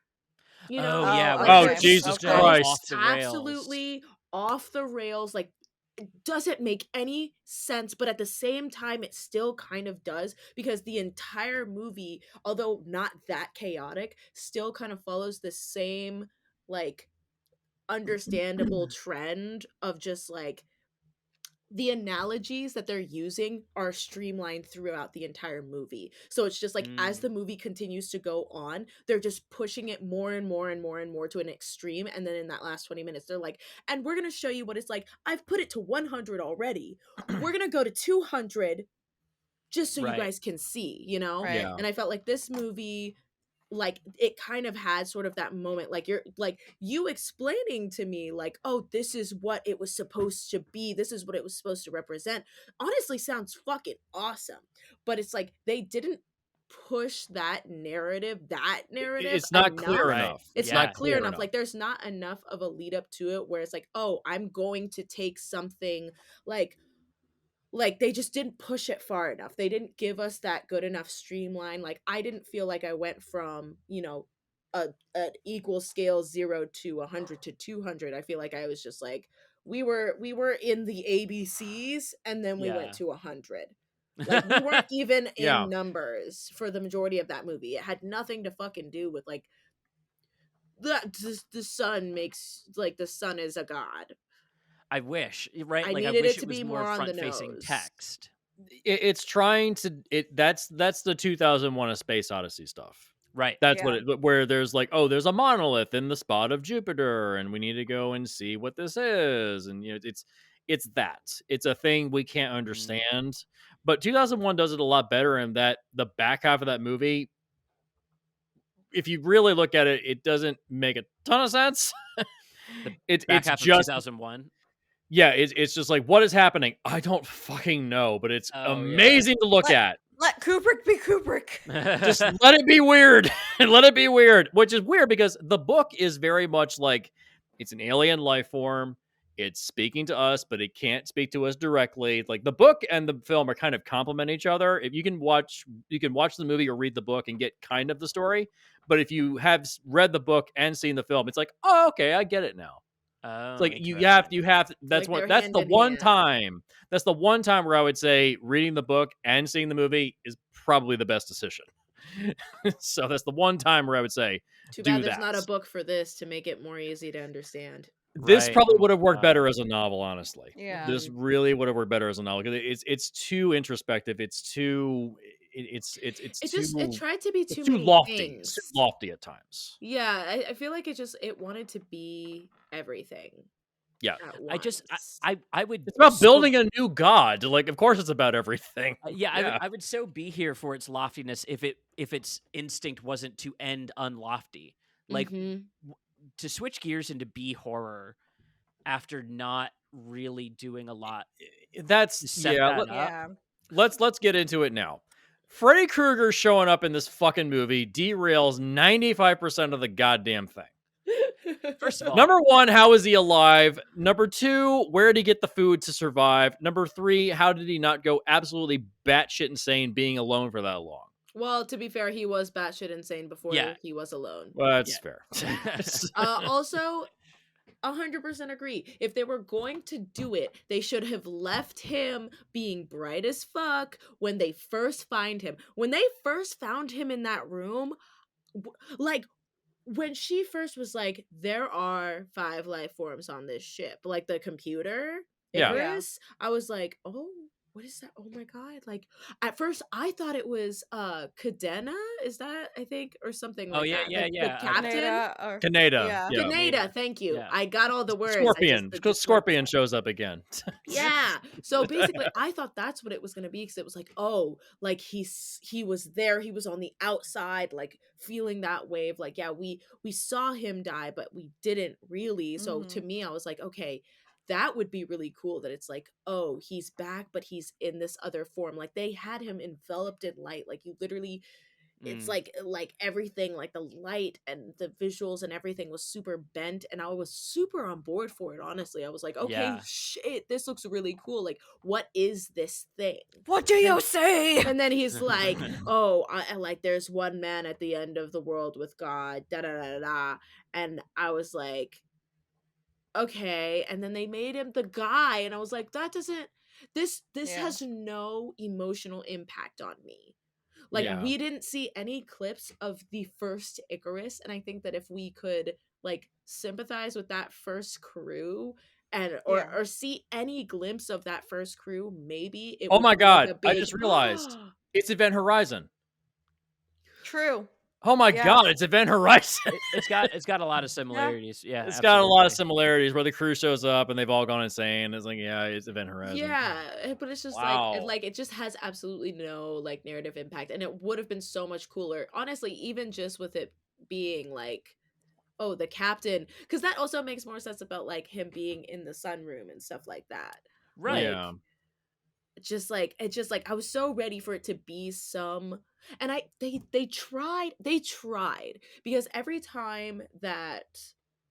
You Oh know, yeah, Oh, where it's Oh, okay. just Jesus Okay. so Christ. off the rails. absolutely off the rails. Like, it doesn't make any sense, but at the same time it still kind of does, because the entire movie, although not that chaotic, still kind of follows the same like understandable trend of just like the analogies that they're using are streamlined throughout the entire movie. So it's just like as the movie continues to go on, they're just pushing it more and more and more and more to an extreme. And then in that last 20 minutes, they're like, and we're going to show you what it's like. I've put it to 100 already. We're going to go to 200 just so you Right. guys can see, you know? Right. Yeah. And I felt like this movie, like it kind of had sort of that moment, like you're like you explaining to me like, oh, this is what it was supposed to be, this is what it was supposed to represent, honestly sounds fucking awesome. But it's like they didn't push that narrative It's not clear enough. Right. enough. It's Yeah. not clear enough. Like there's not enough of a lead up to it where it's like, oh, I'm going to take something like they just didn't push it far enough. They didn't give us that good enough streamline. Like I didn't feel like I went from, you know, an equal scale 0 to 100 to 200. I feel like I was just like we were in the ABCs and then we went Yeah. to 100. Like we weren't even Yeah. in numbers for the majority of that movie. It had nothing to fucking do with like the sun makes, like the sun is a god. I wish, right? I Like I needed wish it it to was be more more on the front-facing nose. text. It's trying to that's the 2001 A Space Odyssey stuff. Right. That's Yeah. what where there's like, oh, there's a monolith in the spot of Jupiter and we need to go and see what this is. And you know, it's that. It's a thing we can't understand. But 2001 does it a lot better in that the back half of that movie, if you really look at it, it doesn't make a ton of sense. The it's back it's half of just 2001. yeah, it's just like, what is happening? I don't fucking know, but it's Oh, yeah. amazing to look at. Let Kubrick be Kubrick. Just let it be weird and let it be weird, which is weird because the book is very much like it's an alien life form. It's speaking to us, but it can't speak to us directly. Like the book and the film are kind of complement each other. If you can watch the movie or read the book and get kind of the story. But if you have read the book and seen the film, it's like, oh, okay, I get it now. Oh, It's like interesting. you have Like they're that's hand the in one hand. time. That's the one time where I would say reading the book and seeing the movie is probably the best decision. So that's the one time where I would say Too do bad there's that. not a book for this to make it more easy to understand. This Right. probably Oh would my have worked God. better as a novel, honestly. Yeah. This really would have worked better as a novel because it's too introspective. It's too it's It too just it tried to be it's too too many lofty. It's too things. lofty at times. Yeah, I feel like it wanted to be everything. Yeah. at I would. It's about building a new god. Like, of course, it's about everything. I would so be here for its loftiness if its instinct wasn't to end unlofty. Like to switch gears into B horror after not really doing a lot. That's to set that up. Yeah. Let's get into it now. Freddy Krueger showing up in this fucking movie derails 95% of the goddamn thing. First of all, number one, how is he alive? Number two, where did he get the food to survive? Number three, how did he not go absolutely batshit insane being alone for that long? Well, to be fair, he was batshit insane before he was alone. Well, that's fair. Also, 100% agree. If they were going to do it, they should have left him being bright as fuck when they first find him. When they first found him in that room, like, when she first was like, there are 5 life forms on this ship, like the computer, Icarus, I was like, oh, what is that? Oh my god. Like, at first I thought it was Cadena, is that, I think, or something like that. The captain. Kaneda. Kaneda, thank you. I got all the words. Scorpion. Scorpion shows up again. Yeah. So basically I thought that's what it was gonna be, because it was like, oh, like he was there, he was on the outside, like feeling that wave. Like, yeah, we saw him die, but we didn't really. So to me, I was like, okay, that would be really cool, that it's like, oh, he's back, but he's in this other form. Like, they had him enveloped in light. Like, you literally, it's like everything, like the light and the visuals and everything was super bent, and I was super on board for it, honestly. I was like, okay, shit, this looks really cool. Like, what is this thing? What do you say? And then he's like, oh, like, there's one man at the end of the world with God, da da da da. And I was like, okay. And then they made him the guy, and I was like, that doesn't, this has no emotional impact on me. Like, we didn't see any clips of the first Icarus, and I think that if we could, like, sympathize with that first crew and or see any glimpse of that first crew, maybe it oh my god, like big, I just realized it's Event Horizon. True. Oh my god, it's Event Horizon. It's got a lot of similarities. Yeah, it's got a lot of similarities where the crew shows up and they've all gone insane. It's like, yeah, it's Event Horizon. Yeah, but it's just like it just has absolutely no like narrative impact, and it would have been so much cooler, honestly, even just with it being like, oh, the captain, because that also makes more sense about like him being in the sunroom and stuff like that, right? Yeah. It's just like I was so ready for it to be some, and they tried because every time that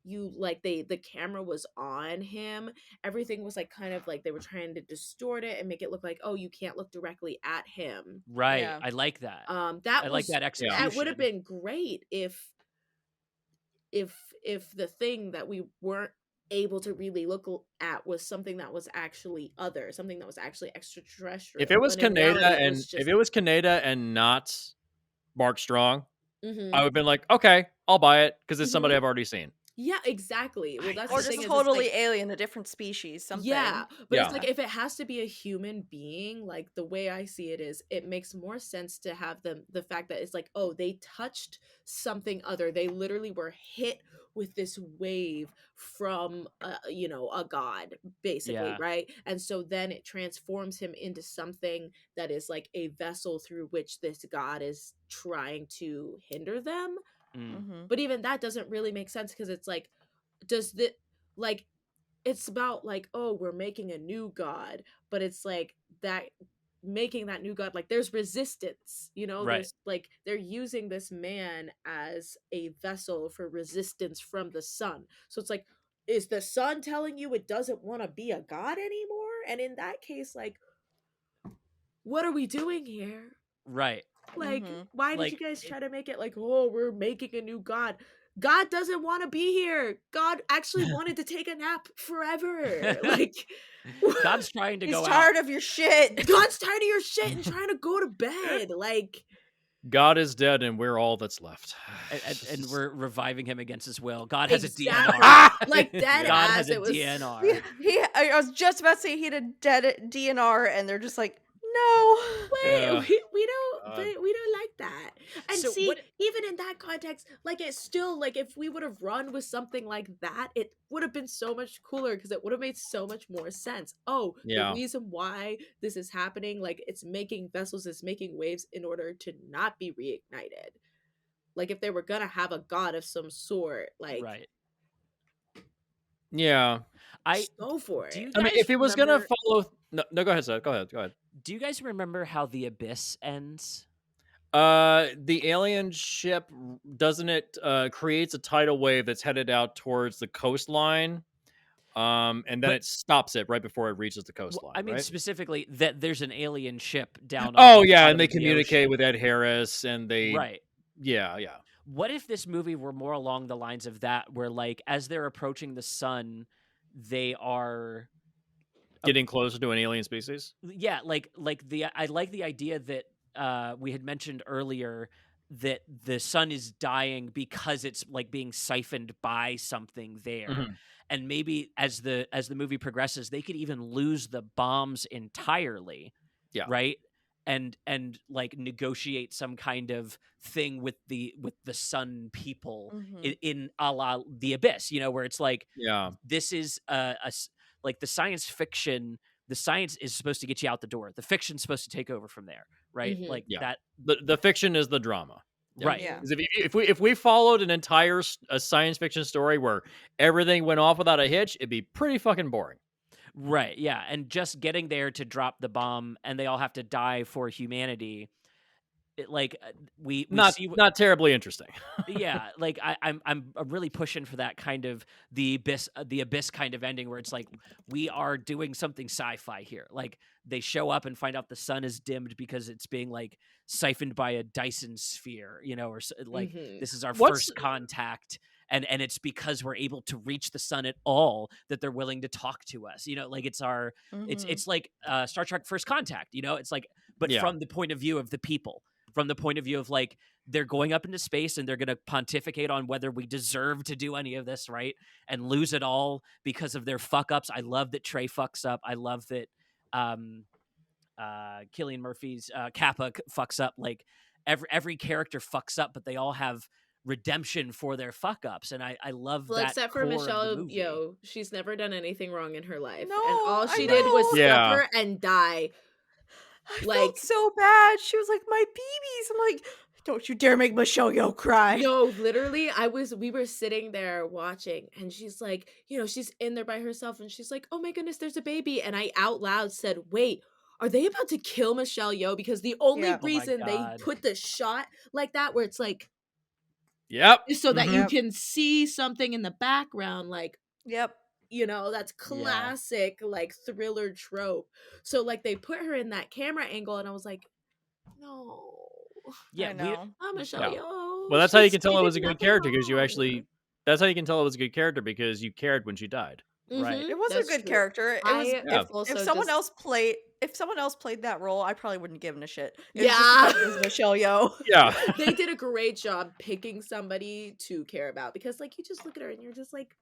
you like the camera was on him, everything was like kind of like they were trying to distort it and make it look like, oh, you can't look directly at him, right? I like that. I like that execution. That would have been great if the thing that we weren't able to really look at was something that was actually other, something that was actually extraterrestrial. If it was Kaneda and not Mark Strong, I would have been like, okay, I'll buy it because it's somebody I've already seen. Yeah, exactly. Well, that's or the just thing, totally like, alien, a different species, something. Yeah, but it's like if it has to be a human being, like the way I see it is, it makes more sense to have the fact that it's like, oh, they touched something other. They literally were hit with this wave from a god, basically, right? And so then it transforms him into something that is like a vessel through which this god is trying to hinder them. But even that doesn't really make sense, because it's like, it's about like, oh, we're making a new god, but it's like that making that new god, like there's resistance, right? There's like they're using this man as a vessel for resistance from the sun. So it's like, is the sun telling you it doesn't want to be a god anymore? And in that case, like, what are we doing here? Right. Like, why did you guys try to make it like, oh, we're making a new god? God doesn't want to be here. God actually wanted to take a nap forever. Like, God's trying to go out. He's tired of your shit. God's tired of your shit and trying to go to bed. Like, God is dead and we're all that's left. And we're reviving him against his will. God has a DNR. Like, dead God ass, has a DNR. I was just about to say he had a dead DNR, and they're just like, no. Wait, we don't. but we don't like that. And So see, even in that context, like it's still like if we would have run with something like that, it would have been so much cooler because it would have made so much more sense. Oh, the reason why this is happening, like it's making vessels, it's making waves in order to not be reignited. Like if they were gonna have a god of some sort, like right. Yeah. go for it. I mean, if it was gonna follow, no, go ahead, Seth. Go ahead. Do you guys remember how the Abyss ends? The alien ship, doesn't it creates a tidal wave that's headed out towards the coastline, and then it stops it right before it reaches the coastline. I mean, right? specifically that there's an alien ship down. Oh on yeah, and they the communicate ocean. with Ed Harris, and they right. Yeah. What if this movie were more along the lines of that, where like as they're approaching the sun, they are getting closer to an alien species? Yeah, like I like the idea that we had mentioned earlier that the sun is dying because it's like being siphoned by something there. Mm-hmm. And maybe as the movie progresses, they could even lose the bombs entirely. Yeah. Right? And like negotiate some kind of thing with the sun people in a la the Abyss, where it's like, this is like the science fiction. The science is supposed to get you out the door. The fiction's supposed to take over from there, right? Like that. The fiction is the drama, right? Yeah. If we followed an entire science fiction story where everything went off without a hitch, it'd be pretty fucking boring. Right. Yeah, and just getting there to drop the bomb, and they all have to die for humanity. We not see not terribly interesting. Yeah, like I'm really pushing for that kind of the abyss kind of ending where it's like we are doing something sci-fi here. Like they show up and find out the sun is dimmed because it's being like siphoned by a Dyson sphere, or like this is our first contact. And it's because we're able to reach the sun at all that they're willing to talk to us. Like it's our it's like Star Trek First Contact. It's like, but from the point of view of the people, from the point of view of like they're going up into space and they're going to pontificate on whether we deserve to do any of this, right? And lose it all because of their fuck ups. I love that Trey fucks up. I love that Cillian Murphy's Kappa fucks up. Like every character fucks up, but they all have redemption for their fuck ups, and I love that. Except for Michelle Yeoh, she's never done anything wrong in her life, No, and all she did was suffer and die. I felt so bad. She was like, "My babies." I'm like, "Don't you dare make Michelle Yeoh cry." No, literally, we were sitting there watching, and she's like, she's in there by herself, and she's like, "Oh my goodness, there's a baby," and I out loud said, "Wait, are they about to kill Michelle Yeoh?" Because the only reason they put the shot like that, where it's like. Is so that you can see something in the background, like, that's classic, like, thriller trope. So, like, they put her in that camera angle, and I was like, no. Yeah, Michelle Yeoh. Well, that's how you can tell it was a good character, because that's how you can tell it was a good character, because you cared when she died. Right. It was a good character. It was if someone else played that role, I probably wouldn't give him a shit. It was Michelle Yeoh. Yeah. They did a great job picking somebody to care about, because like you just look at her and you're just like,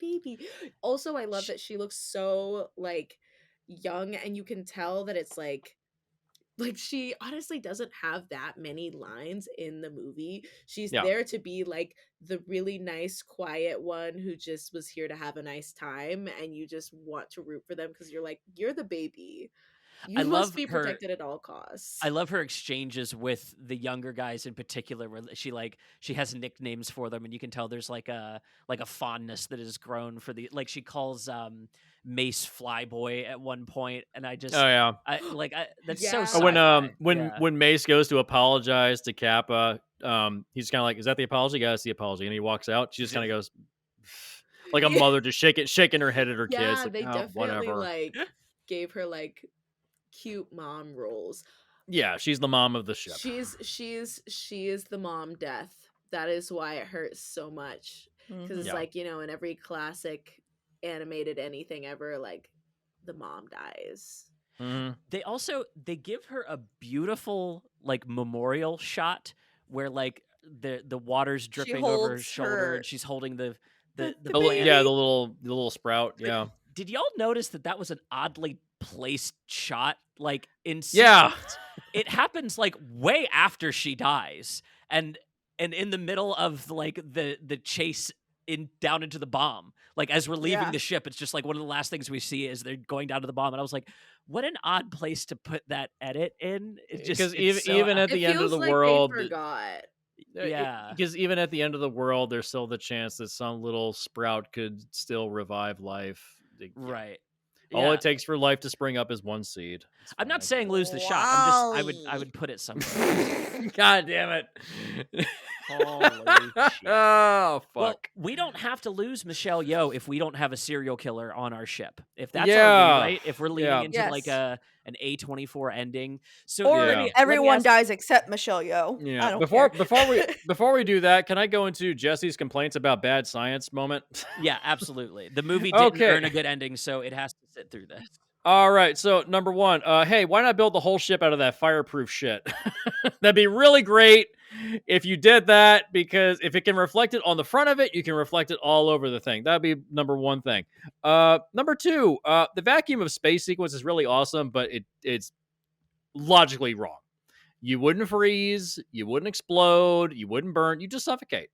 baby. Also, I love that she looks so like young, and you can tell that it's like she honestly doesn't have that many lines in the movie. She's there to be like the really nice, quiet one who just was here to have a nice time, and you just want to root for them because you're like, you're the baby. You must be protected at all costs. I love her exchanges with the younger guys in particular, where she has nicknames for them, and you can tell there's like a fondness that has grown for the, like, she calls Mace Flyboy at one point, and I just that's so sci-fi. When Mace goes to apologize to Kappa, he's kind of like, is that the apology? Yeah, it's the apology. And he walks out. She just kind of goes like a mother, just shaking her head at her kids. Like, they definitely whatever. like gave her like cute mom roles. Yeah, she's the mom of the ship. She is the mom death. That is why it hurts so much, because it's like, in every classic animated anything ever, like the mom dies. They give her a beautiful like memorial shot where like the water's dripping over her shoulder and she's holding the little sprout. Yeah. Did y'all notice that was an oddly placed shot, like in sequence? it happens like way after she dies, and in the middle of like the chase down into the bomb, like as we're leaving the ship, it's just like one of the last things we see is they're going down to the bomb, and I was like, what an odd place to put that edit in. It just because even at the end of the world, they forgot. Yeah, because even at the end of the world, there's still the chance that some little sprout could still revive life. Right. All it takes for life to spring up is one seed. I'm not saying lose the shot. I'm just I would put it somewhere. God damn it. Holy shit. Oh, fuck. Well, we don't have to lose Michelle Yeoh if we don't have a serial killer on our ship. If that's our rewrite, if we're leading into like an A24 ending. So or everyone dies except Michelle Yeoh. Yeah. I don't care. Before we do that, can I go into Jesse's complaints about bad science moment? Yeah, absolutely. The movie didn't earn a good ending, so it has to sit through this. All right, so number one, hey, why not build the whole ship out of that fireproof shit? That'd be really great if you did that, because if it can reflect it on the front of it, you can reflect it all over the thing. That'd be number one thing. Number two, the vacuum of space sequence is really awesome, but it's logically wrong. You wouldn't freeze, you wouldn't explode, you wouldn't burn, you just suffocate.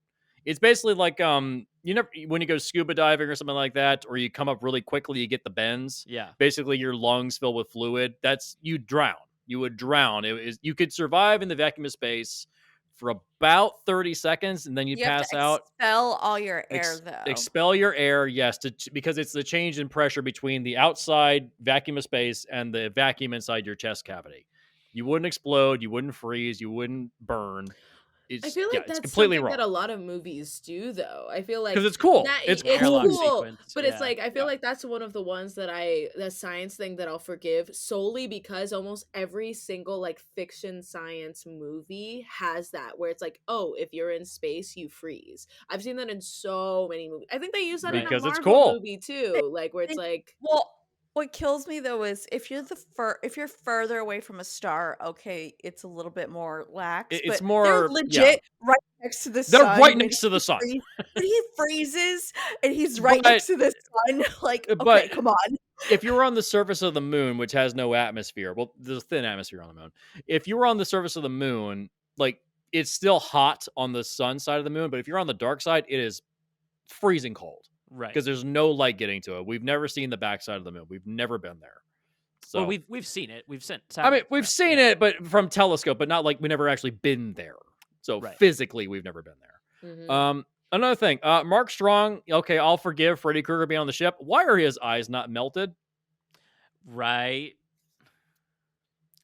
It's basically like when you go scuba diving or something like that, or you come up really quickly, you get the bends. Yeah. Basically, your lungs fill with fluid. You drown. You would drown. You could survive in the vacuum of space for about 30 seconds, and then you pass out. Expel all your air, though. Expel your air, yes, because it's the change in pressure between the outside vacuum of space and the vacuum inside your chest cavity. You wouldn't explode. You wouldn't freeze. You wouldn't burn. I feel like that's completely something wrong. that a lot of movies do, though. I feel like because it's cool. It's cool, but it's like I feel like that's one of the ones that science thing that I'll forgive solely because almost every single like fiction science movie has that where it's like, oh, if you're in space, you freeze. I've seen that in so many movies. I think they use that in a Marvel movie too, like where it's like, well. What kills me though is if you're if you're further away from a star, okay, it's a little bit more lax. It's but more they're legit right next to the sun. They're right next to the sun. He freezes and he's right next to the sun. Like, okay, come on. If you were on the surface of the moon, which has no atmosphere, well, there's a thin atmosphere on the moon. If you were on the surface of the moon, like it's still hot on the sun side of the moon, but if you're on the dark side, it is freezing cold. Right. Because there's no light getting to it. We've never seen the backside of the moon. We've never been there. So we've seen it. We've seen seen it, but from telescope, but not like we never actually been there. So physically, we've never been there. Mm-hmm. Another thing, Mark Strong. Okay, I'll forgive Freddy Krueger being on the ship. Why are his eyes not melted? Right.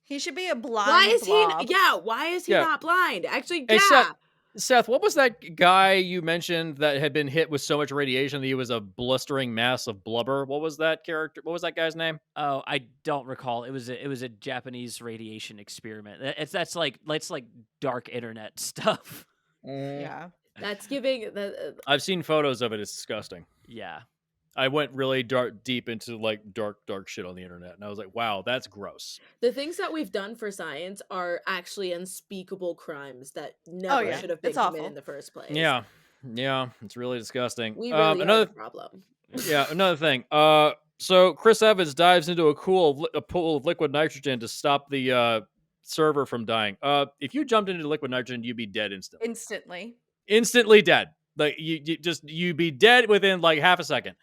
He should be a blind. Why is blob. Why is he not blind? Actually, yeah. Seth, what was that guy you mentioned that had been hit with so much radiation that he was a blistering mass of blubber? What was that character? What was that guy's name? Oh, I don't recall. It was a Japanese radiation experiment. That's like dark internet stuff. Yeah, that's giving. I've seen photos of it. It's disgusting. Yeah, I went really deep into like dark shit on the internet, and I was like, wow, that's gross. The things that we've done for science are actually unspeakable crimes that never should have been committed in the first place. Yeah, it's really disgusting. We really have a problem. Yeah, another thing. So Chris Evans dives into a pool of liquid nitrogen to stop the server from dying. If you jumped into liquid nitrogen, you'd be dead instantly dead. Like you'd be dead within like half a second.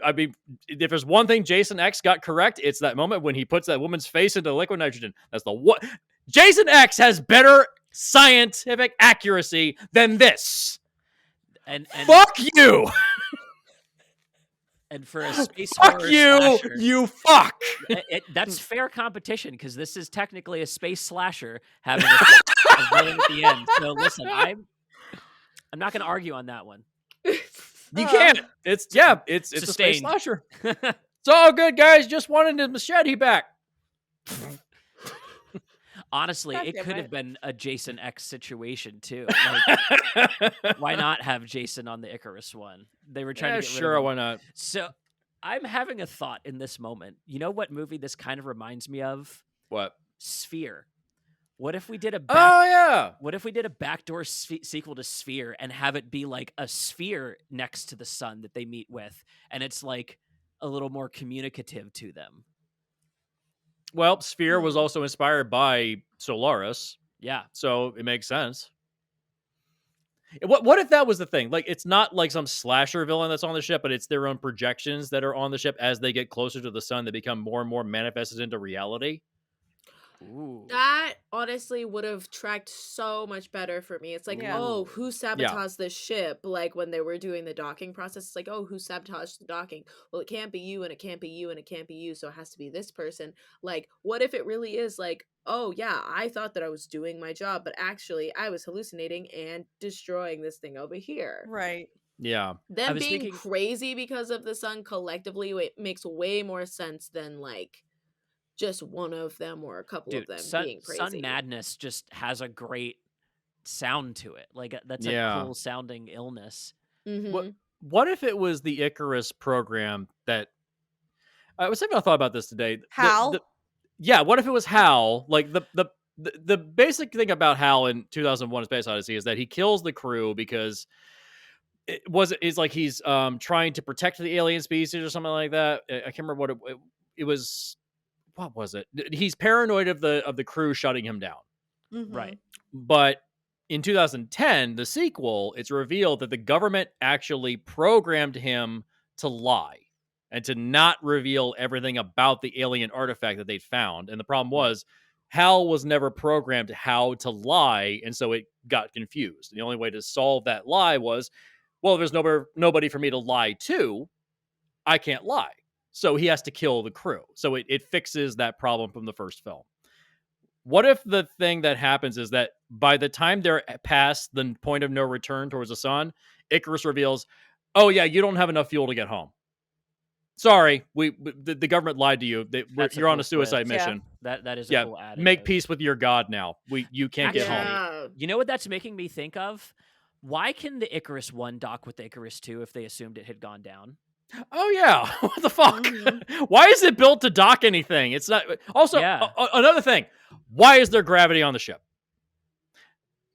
I mean, if there's one thing Jason X got correct, it's that moment when he puts that woman's face into liquid nitrogen. That's the what. Jason X has better scientific accuracy than this. And fuck you. And for a space fuck horror you, slasher, you fuck. That's fair competition because this is technically a space slasher having a villain at the end. So listen, I'm not going to argue on that one. You can't. It's a space slasher. It's all good, guys. Just wanted his machete back. Honestly, it could have been a Jason X situation too. Like, why not have Jason on the Icarus one? They were trying to get rid of him. Why not? So I'm having a thought in this moment. You know what movie this kind of reminds me of? What? Sphere. What if we did a What if we did a backdoor sequel to Sphere and have it be like a sphere next to the sun that they meet with, and it's like a little more communicative to them? Well, Sphere was also inspired by Solaris. Yeah. So it makes sense. What if that was the thing? Like, it's not like some slasher villain that's on the ship, but it's their own projections that are on the ship. As they get closer to the sun, they become more and more manifested into reality. Ooh. That honestly would have tracked so much better for me. It's like, oh, who sabotaged this ship? Like when they were doing the docking process, it's like, oh, who sabotaged the docking? Well, it can't be you, and it can't be you, and it can't be you, so it has to be this person. Like, what if it really is like, oh yeah, I thought that I was doing my job, but actually I was hallucinating and destroying this thing over here. Right. Yeah. Them being crazy because of the sun collectively, it makes way more sense than like just one of them or a couple of them being crazy. Sun madness just has a great sound to it. Like that's a cool sounding illness. Mm-hmm. What if it was the Icarus program that I was having a thought about this today? Hal? Yeah. What if it was Hal? Like the basic thing about Hal in 2001: A Space Odyssey is that he kills the crew because it's like he's trying to protect the alien species or something like that. I can't remember what it was. What was it? He's paranoid of the crew shutting him down. Mm-hmm. Right. But in 2010, the sequel, it's revealed that the government actually programmed him to lie and to not reveal everything about the alien artifact that they'd found. And the problem was Hal was never programmed how to lie, and so it got confused. And the only way to solve that lie was, well, there's nobody for me to lie to. I can't lie. So he has to kill the crew. So it fixes that problem from the first film. What if the thing that happens is that by the time they're past the point of no return towards the sun, Icarus reveals, oh yeah, you don't have enough fuel to get home. Sorry, the government lied to you. You're on a suicide mission. That is a cool additive. Make peace with your god now. You can't get home. You know what that's making me think of? Why can the Icarus 1 dock with the Icarus 2 if they assumed it had gone down? Oh yeah, what the fuck? Mm-hmm. Why is it built to dock anything? It's not. Also, another thing. Why is there gravity on the ship?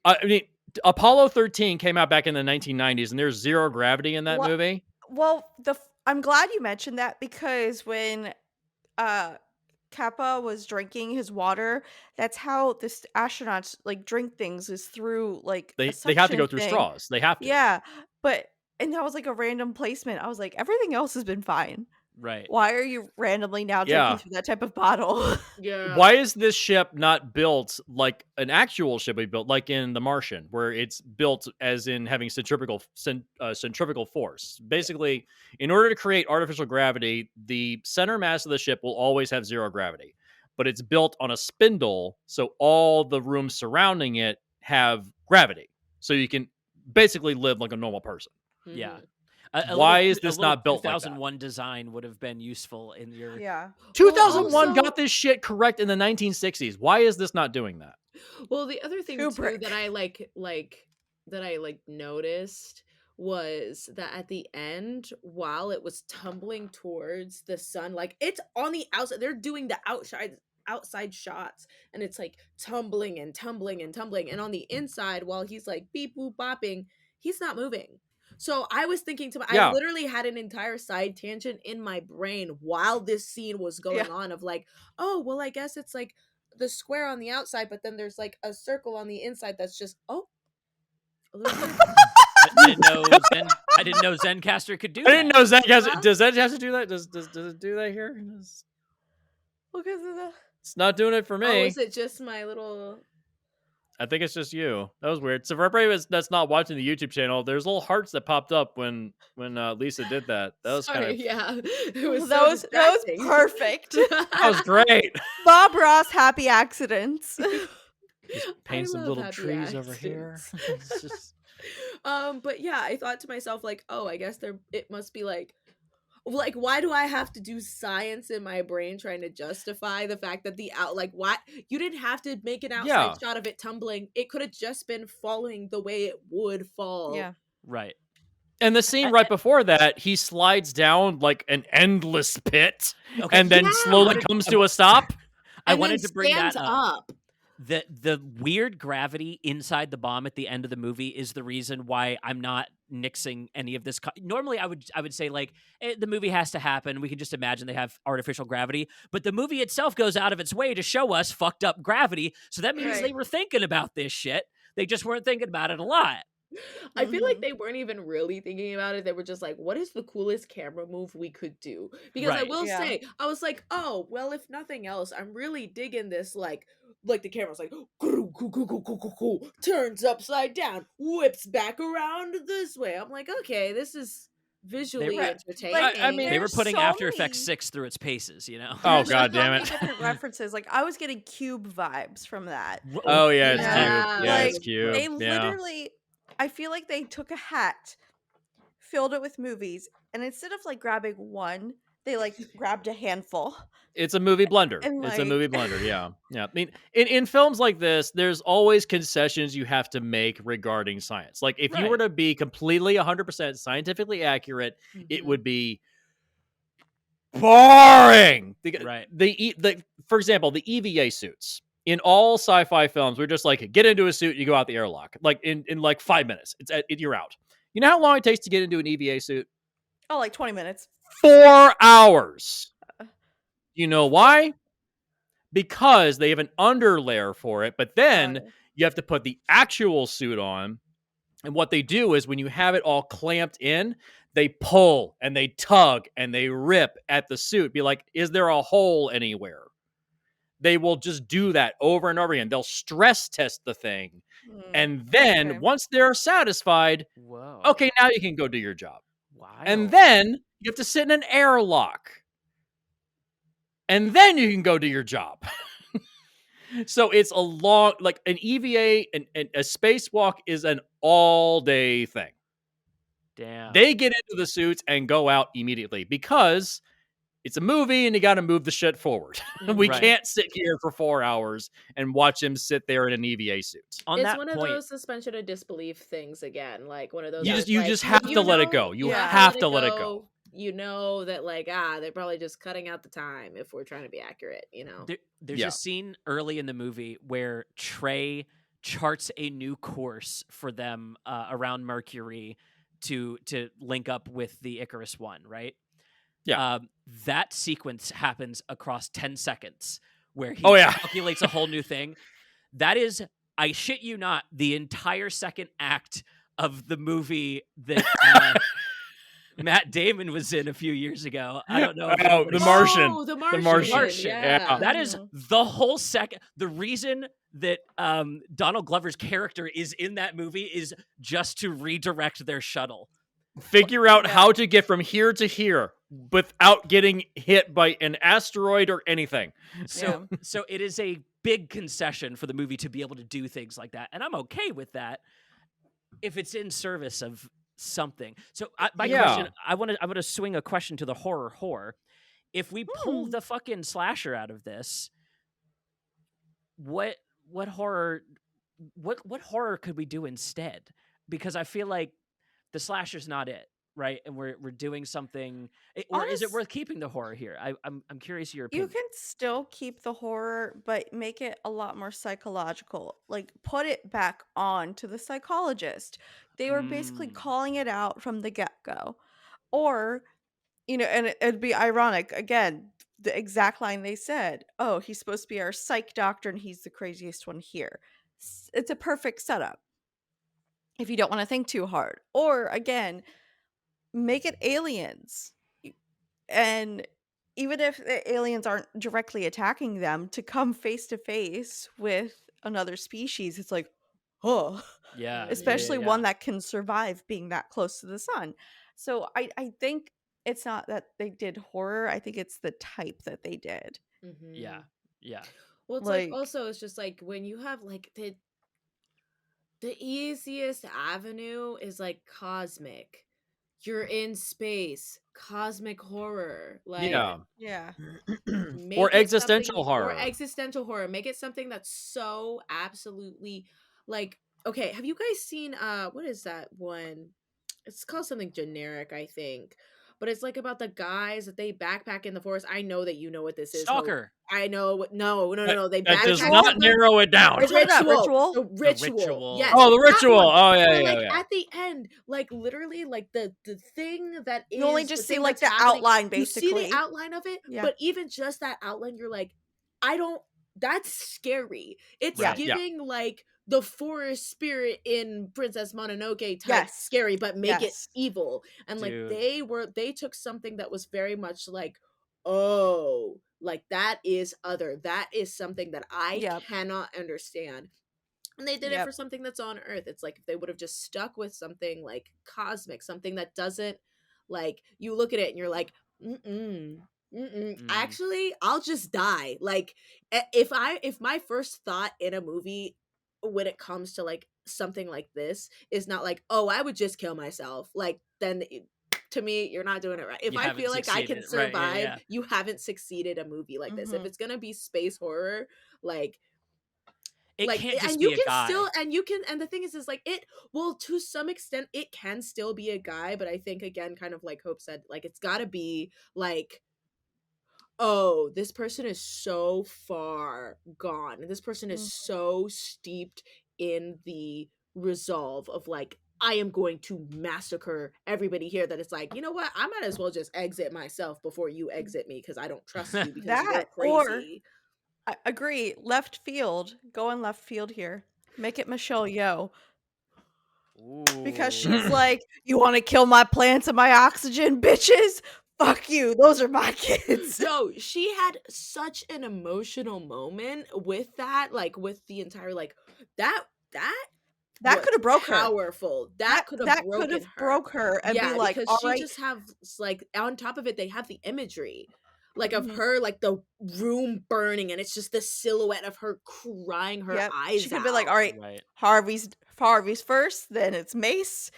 I mean, Apollo 13 came out back in the 1990s, and there's zero gravity in that movie. Well, I'm glad you mentioned that because when Kappa was drinking his water, that's how the astronauts like drink things, is through like they have to go through straws. They have to. Yeah, and that was like a random placement. I was like, everything else has been fine. Right. Why are you randomly now drinking through that type of bottle? Yeah. Why is this ship not built like an actual ship we built, like in The Martian, where it's built as in having centrifugal force? Basically, in order to create artificial gravity, the center mass of the ship will always have zero gravity, but it's built on a spindle, so all the rooms surrounding it have gravity, so you can basically live like a normal person. Mm-hmm. Yeah. Why is this not built 2001 like that? design would have been useful in your 2001 got this shit correct in the 1960s. Why is this not doing that? Well, the other thing too that I noticed was that at the end, while it was tumbling towards the sun, like it's on the outside, they're doing the outside shots, and it's like tumbling and tumbling and tumbling, and on the inside, while he's like beep boop bopping, he's not moving. So I was thinking I literally had an entire side tangent in my brain while this scene was going on of like, oh, well, I guess it's like the square on the outside, but then there's like a circle on the inside that's just, I didn't know Zencastr could do that. I didn't know Zencastr. Does Zencastr do that? Does it do that here? It's not doing it for me. Oh, is it just my little... I think it's just you. That was weird. So for everybody that's not watching the YouTube channel, there's little hearts that popped up when Lyssa did that. That was kind of It was that was perfect. That was great. Bob Ross happy accidents. Just paint some little trees over here. It's just... but yeah, I thought to myself like, oh, I guess it must be like, why do I have to do science in my brain trying to justify the fact that why you didn't have to make an outside shot of it tumbling? It could have just been falling the way it would fall. Yeah. Right. And the scene right before that, he slides down like an endless pit and then slowly comes to a stop. I wanted to bring that up. The weird gravity inside the bomb at the end of the movie is the reason why I'm not nixing any of this. Normally, I would say like the movie has to happen. We can just imagine they have artificial gravity, but the movie itself goes out of its way to show us fucked up gravity. So that means they were thinking about this shit. They just weren't thinking about it a lot. I feel like they weren't even really thinking about it. They were just like, what is the coolest camera move we could do? Because I will say, I was like, oh, well, if nothing else, I'm really digging this. Like the camera's like, turns upside down, whips back around this way. I'm like, okay, this is visually entertaining. Like, I mean, they were putting After Effects 6 through its paces, you know? Oh, God damn it. Different references. Like, I was getting Cube vibes from that. Oh, yeah, it's Cube. Yeah, it's Cube. They literally, I feel like they took a hat, filled it with movies, and instead of like grabbing one, they like grabbed a handful. It's a movie blender. It's a movie blender. Yeah. Yeah. I mean, in films like this, there's always concessions you have to make regarding science. Like if you were to be completely 100% scientifically accurate, it would be boring. Right. For example, the EVA suits. In all sci-fi films, we're just like, get into a suit, you go out the airlock. Like in like 5 minutes, you're out. You know how long it takes to get into an EVA suit? Oh, like 20 minutes. 4 hours. You know why? Because they have an underlayer for it, but then you have to put the actual suit on. And what they do is when you have it all clamped in, they pull and they tug and they rip at the suit. Be like, is there a hole anywhere? They will just do that over and over again. They'll stress test the thing. And then once they're satisfied, okay, now you can go do your job. Wow. And then you have to sit in an airlock. And then you can go do your job. So it's a long, like an EVA and a spacewalk is an all-day thing. Damn. They get into the suits and go out immediately because it's a movie and you got to move the shit forward. We can't sit here for 4 hours and watch him sit there in an EVA suit. It's one of those suspension of disbelief things again. Like one of those. You just have to let it go. You have to let it go. You know that like, they're probably just cutting out the time if we're trying to be accurate, you know? There's a scene early in the movie where Trey charts a new course for them around Mercury to link up with the Icarus One, right? Yeah. That sequence happens across 10 seconds where he calculates a whole new thing. That is, I shit you not, the entire second act of the movie that Matt Damon was in a few years ago. I don't know. The Martian. Oh, the Martian. Yeah. That is the whole second. The reason that Donald Glover's character is in that movie is just to redirect their shuttle. Figure out how to get from here to here without getting hit by an asteroid or anything. So it is a big concession for the movie to be able to do things like that. And I'm okay with that if it's in service of something. So question, I want to swing a question to the horror. If we pull the fucking slasher out of this, what horror could we do instead? Because I feel like the slasher's not it, right? And we're doing something, or is it worth keeping the horror here? I'm curious your opinion. You can still keep the horror, but make it a lot more psychological. Like put it back on to the psychologist. They were basically calling it out from the get-go. Or, and it'd be ironic, again, the exact line they said, oh, he's supposed to be our psych doctor and he's the craziest one here. It's a perfect setup if you don't want to think too hard. Or, again, make it aliens. And even if the aliens aren't directly attacking them, to come face to face with another species, it's like, oh. Yeah. Especially one that can survive being that close to the sun. So I think it's not that they did horror. I think it's the type that they did. Mm-hmm. Yeah. Yeah. Well, it's like also it's just like when you have like the easiest avenue is like cosmic. You're in space, cosmic horror, like or existential horror. Or existential horror. Make it something that's so absolutely like, okay, have you guys seen what is that one? It's called something generic, I think. but it's like about the guys that they backpack in the forest. I know that you know what this is. Stalker. I know. No. They That backpack. does not narrow it down. Which one's that, Ritual? The ritual. Yes. Oh, the ritual. Oh, But, yeah, like, yeah. at the end, like literally, like the thing that is You only just see like the happening, outline, basically. You see the outline of it, but even just that outline, you're like, that's scary. It's giving like the forest spirit in Princess Mononoke type scary, but make it evil. And like they took something that was very much like, oh, like that is other. That is something that I cannot understand. And they did it for something that's on Earth. It's like if they would have just stuck with something like cosmic, something that doesn't, like, you look at it and you're like, actually, I'll just die. Like, if my first thought in a movie when it comes to like something like this is not like, oh, I would just kill myself, like, then to me, you're not doing it right. If I feel like I can survive, you haven't succeeded a movie like this. If it's gonna be space horror, like, it like, can't just and be you a can guy. still, and the thing is like, it, well, to some extent it can still be a guy, but I think, again, kind of like Hope said, like, it's gotta be like, oh, this person is so far gone, and this person is so steeped in the resolve of like, I am going to massacre everybody here, that it's like, you know what, I might as well just exit myself before you exit me, because I don't trust you, because you're crazy. I agree. Left field. Going left field here. Make it Michelle Yeoh. Ooh. Because she's like, you want to kill my plants and my oxygen, bitches? Fuck you. Those are my kids. No, she had such an emotional moment with that, like, with the entire, like, that could have broke her. Powerful. That could have broke her and be like, because all right. Just have, like, on top of it, they have the imagery, like, of her, like, the room burning, and it's just the silhouette of her crying her eyes out. She could be like, all right. Harvey's first, then it's Mace.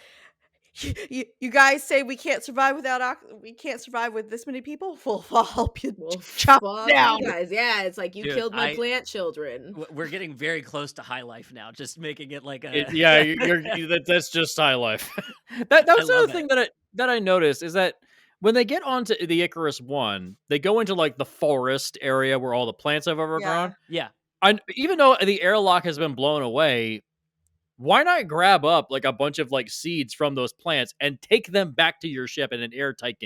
You guys say we can't survive with this many people? Well, I'll help you chop down. You guys. Yeah, it's like, you killed my plant children. We're getting very close to High Life now, just making it like a... that's just High Life. that was the other thing that I noticed, is that when they get onto the Icarus One, they go into like the forest area where all the plants have overgrown. Yeah. Even though the airlock has been blown away, why not grab up like a bunch of like seeds from those plants and take them back to your ship in an airtight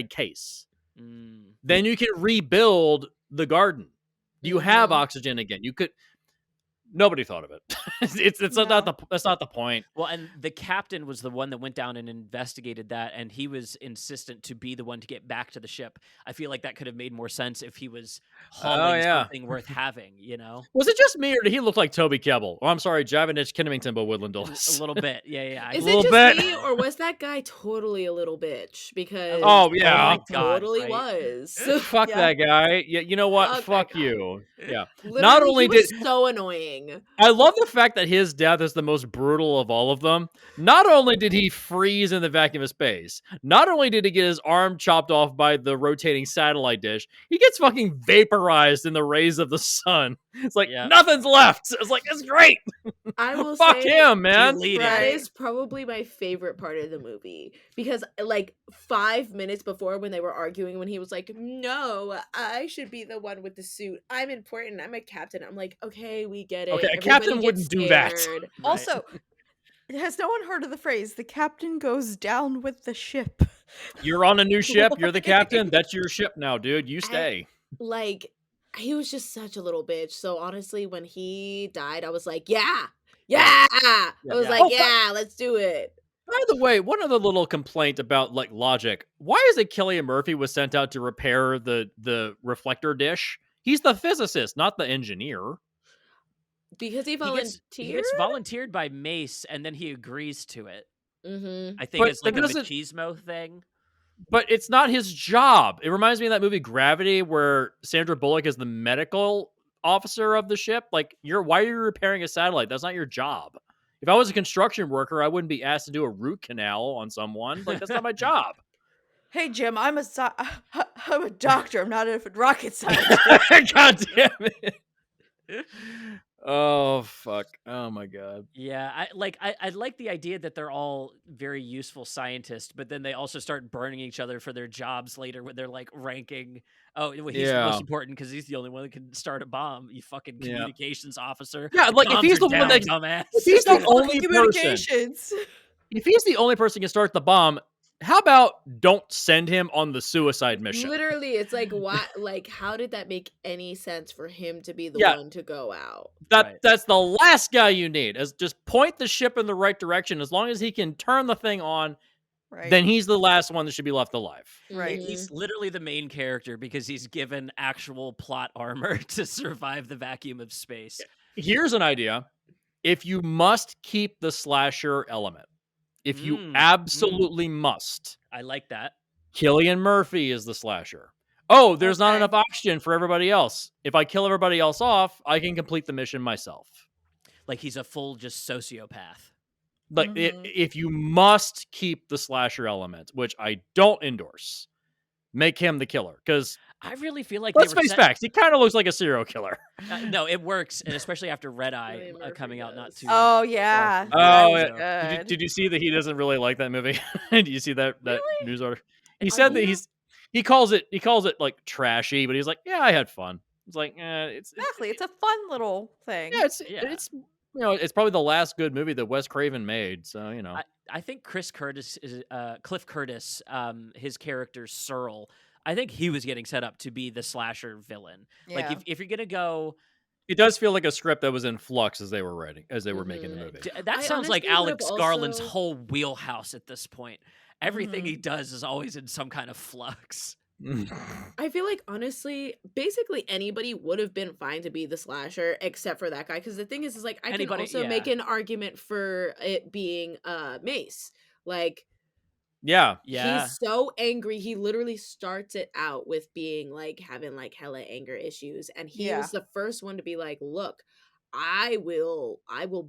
case? Then you can rebuild the garden. You have oxygen again. You could. Nobody thought of it. That's not the point. Well, and the captain was the one that went down and investigated that, and he was insistent to be the one to get back to the ship. I feel like that could have made more sense if he was hauling something worth having, you know? Was it just me, or did he look like Toby Kebbell? Oh, I'm sorry, Javanich Kennington, but Woodland Dulles. A little bit, yeah. Is it just me, or was that guy totally a little bitch? Because totally was. Fuck that guy. Yeah, you know what? Fuck you. Yeah. Literally, not only he was so annoying. I love the fact that his death is the most brutal of all of them. Not only did he freeze in the vacuum of space, not only did he get his arm chopped off by the rotating satellite dish, he gets fucking vaporized in the rays of the sun. It's like, nothing's left. It's like, it's great. I will Fuck say him, man. That is probably my favorite part of the movie. Because like 5 minutes before, when they were arguing, when he was like, no, I should be the one with the suit. I'm important. I'm a captain. I'm like, okay, we get it. Okay, a captain wouldn't do that. Right. Also, has no one heard of the phrase, the captain goes down with the ship? You're on a new ship. You're the captain. That's your ship now, dude. You stay. Like, he was just such a little bitch. So honestly, when he died, I was like, yeah. I was like, let's do it. By the way, one other little complaint about like logic. Why is it Cillian Murphy was sent out to repair the reflector dish? He's the physicist, not the engineer. Because he volunteered? He gets volunteered by Mace, and then he agrees to it. Mm-hmm. I think it's like a machismo thing. But it's not his job. It reminds me of that movie Gravity, where Sandra Bullock is the medical officer of the ship. Like, why are you repairing a satellite? That's not your job. If I was a construction worker, I wouldn't be asked to do a root canal on someone. Like, that's not my job. Hey, Jim, I'm a doctor. I'm not a rocket scientist. God damn it. Oh fuck! Oh my god! Yeah, I like the idea that they're all very useful scientists, but then they also start burning each other for their jobs later when they're like ranking. Oh, well, he's the most Yeah, important because he's the only one that can start a bomb. You fucking yeah, communications officer. yeah. The Like if bombs he's are the one down, that, dumbass. if he's the Fucking only person, communications. if he's the only person who can start the bomb, how about don't send him on the suicide mission? Literally, it's like, why? Like, how did that make any sense for him to be the Yeah, one to go out? Right. that's the last guy you need. Is just point the ship in the right direction. As long as he can turn the thing on, Right. then he's the last one that should be left alive. Right. He's literally the main character because he's given actual plot armor to survive the vacuum of space. Here's an idea. If you must keep the slasher element, if you absolutely must, I like that. Cillian Murphy is the slasher. Oh, there's not Okay. enough oxygen for everybody else. If I kill everybody else off, I can complete the mission myself. Like he's a full just sociopath. Like Mhm. if you must keep the slasher element, which I don't endorse, make him the killer. Because I really feel like let's they were face facts, he kind of looks like a serial killer. No, it works, and especially after Red Eye Cillian Murphy coming out not does. too. Oh yeah. far That Oh, was yeah. good. Did you see that he doesn't really like that movie? Did you see that Really? news article? He said that he calls it like trashy, but he's like, yeah, I had fun. It's like, Exactly. It's a fun little thing. yeah, it's it's probably the last good movie that Wes Craven made. So I think Cliff Curtis, his character Searle. I think he was getting set up to be the slasher villain. Like Yeah. if you're gonna go, it does feel like a script that was in flux as they were making the movie. that I sounds like honestly would've Alex Garland's also- whole wheelhouse at this point. Everything he does is always in some kind of flux. I feel like honestly, basically anybody would have been fine to be the slasher except for that guy. Because the thing is like I can also make an argument for it being Mace. Like Yeah. he's so angry. He literally starts it out with being like having like hella anger issues. And he Yeah. was the first one to be like, look, I will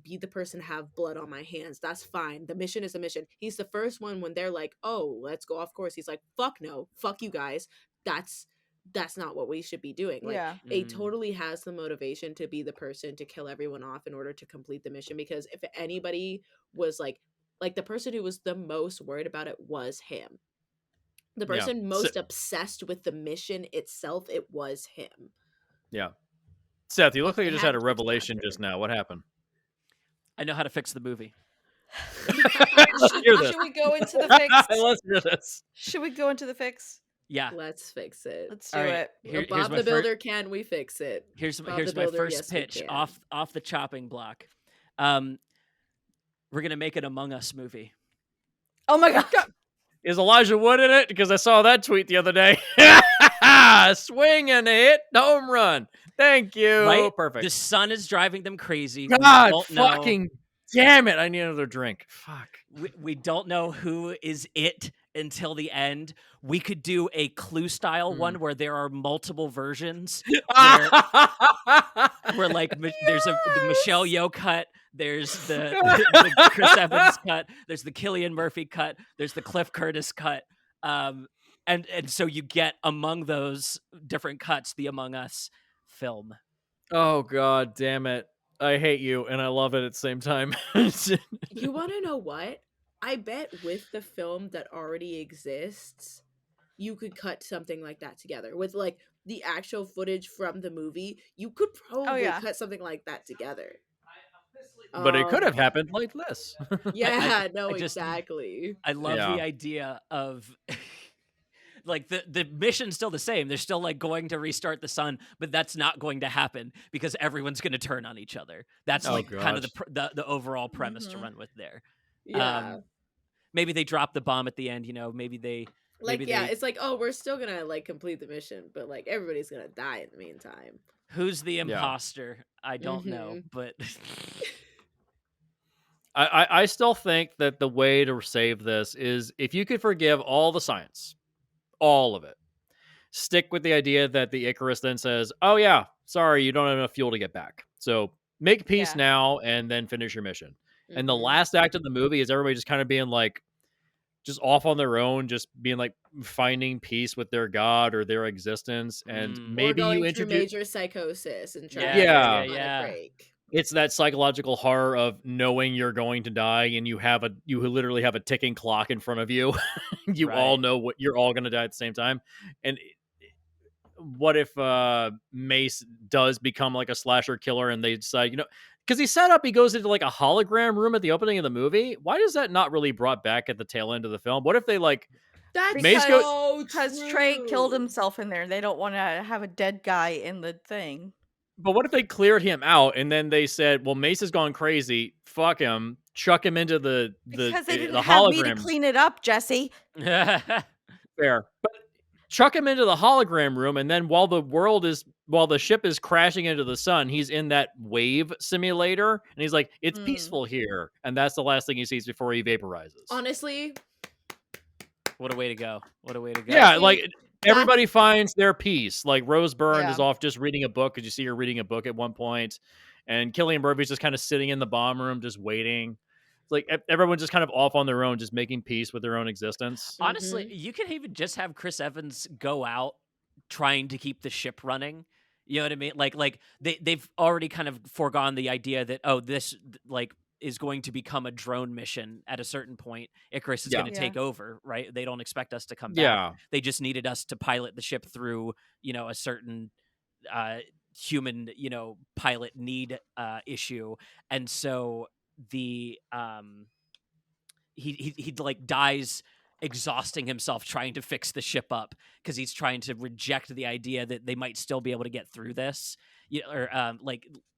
be the person to have blood on my hands. That's fine. The mission is a mission. He's the first one when they're like, oh, let's go off course. He's like, fuck no, fuck you guys. That's not what we should be doing. Like Yeah. he totally has the motivation to be the person to kill everyone off in order to complete the mission. Because if anybody was like the person who was the most worried about it was him. The person most obsessed with the mission itself, it was him. Yeah. Seth, you look like you just had a revelation just now. What happened? I know how to fix the movie. Should we go into the fix? Let's hear this. Should we go into the fix? Yeah, Let's fix it. Let's do All right. it. Here's Bob my the Builder, can we fix it? Here's Bob my the Builder, first yes, we pitch can. off the chopping block. We're gonna make an Among Us movie. Oh my god. Is Elijah Wood in it? Because I saw that tweet the other day. Swing and a hit, home run. Thank you. Right? Perfect. The sun is driving them crazy. We God, don't know- fucking damn it! I need another drink. Fuck. we don't know who is it until the end. We could do a Clue style one where there are multiple versions. Where like there's the Michelle Yeoh cut, there's the Chris Evans cut, there's the Cillian Murphy cut, there's the Cliff Curtis cut, and so you get among those different cuts the Among Us film. Oh god damn it! I hate you and I love it at the same time. You want to know what? I bet with the film that already exists, you could cut something like that together with like the actual footage from the movie. You could probably cut something like that together. But it could have happened like this. Yeah, exactly. I love the idea of like the mission's still the same. They're still like going to restart the sun, but that's not going to happen because everyone's going to turn on each other. That's kind of the overall premise to run with there. Yeah. Maybe they drop the bomb at the end, maybe they it's like, oh, we're still going to like complete the mission, but like everybody's going to die in the meantime. Who's the imposter? I don't know, but I still think that the way to save this is if you could forgive all the science, all of it, stick with the idea that the Icarus then says, oh yeah, sorry, you don't have enough fuel to get back. So make peace now and then finish your mission. And the last act of the movie is everybody just kind of being like, just off on their own, just being like finding peace with their god or their existence. And maybe or going you through introduce major psychosis and trying Yeah. to break. It's that psychological horror of knowing you're going to die, and you literally have a ticking clock in front of you. You all know what you're all going to die at the same time. And what if Mace does become like a slasher killer, and they decide, because he goes into like a hologram room at the opening of the movie. Why is that not really brought back at the tail end of the film? What if they like That's Mace because Trey killed himself in there. They don't want to have a dead guy in the thing. But what if they cleared him out and then they said, "Well, Mace has gone crazy. Fuck him. Chuck him into because they didn't the have hologram. me to clean it up, Jesse." Fair, but chuck him into the hologram room, and then while the ship is crashing into the sun, he's in that wave simulator, and he's like, "It's peaceful here," and that's the last thing he sees before he vaporizes. Honestly, what a way to go! What a way to go! Yeah, like. Everybody finds their peace. Like Rose Byrne is off just reading a book, because you see her reading a book at one point, and Cillian Murphy's just kind of sitting in the bomb room, just waiting. It's like everyone's just kind of off on their own, just making peace with their own existence. Honestly, you could even just have Chris Evans go out trying to keep the ship running. You know what I mean? Like they've already kind of foregone the idea that this is going to become a drone mission at a certain point. Icarus is going to take over, right? They don't expect us to come back. Yeah. They just needed us to pilot the ship through, a certain human, pilot need issue. And so the he like dies exhausting himself trying to fix the ship up, because he's trying to reject the idea that they might still be able to get through this.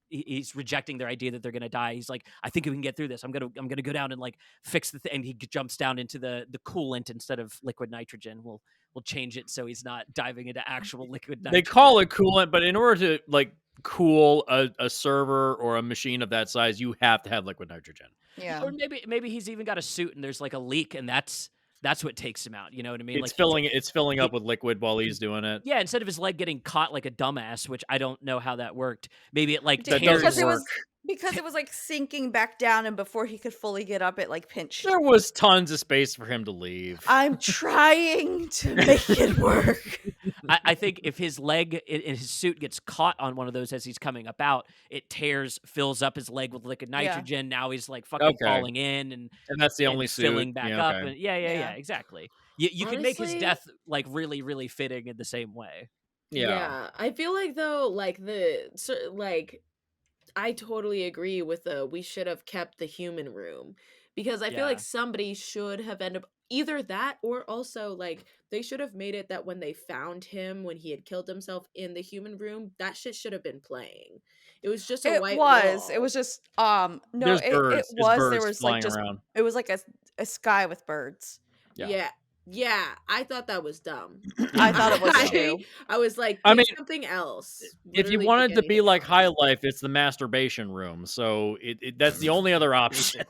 He's rejecting their idea that they're going to die. He's like, I think we can get through this. I'm going to go down and like fix the thing. And he jumps down into the coolant instead of liquid nitrogen. We'll change it so he's not diving into actual liquid nitrogen. They call it coolant, but in order to like cool a server or a machine of that size, you have to have liquid nitrogen. Yeah. Or maybe he's even got a suit and there's like a leak, and that's what takes him out. You know what I mean? It's filling up with liquid while he's doing it. Yeah, instead of his leg getting caught like a dumbass, which I don't know how that worked. Maybe it like tears. Because it was like sinking back down, and before he could fully get up, it like pinched. There was tons of space for him to leave. I'm trying to make it work. I think if his leg in his suit gets caught on one of those as he's coming up out, it tears, fills up his leg with liquid nitrogen. Now he's like fucking falling in, and that's the only suit. Filling back up. And yeah, exactly. You could make his death like really, really fitting in the same way. Yeah. I feel like though, I totally agree with we should have kept the human room, because I feel like somebody should have ended up either that, or also like they should have made it that when they found him, when he had killed himself in the human room, that shit should have been playing. It was just a white wall. It was just no, There's birds. there was flying like just around. It was like a sky with birds. Yeah, I thought that was dumb. I thought it was too. I was like, something else. If you wanted to be like High Life, it's the masturbation room. So that's the only other option.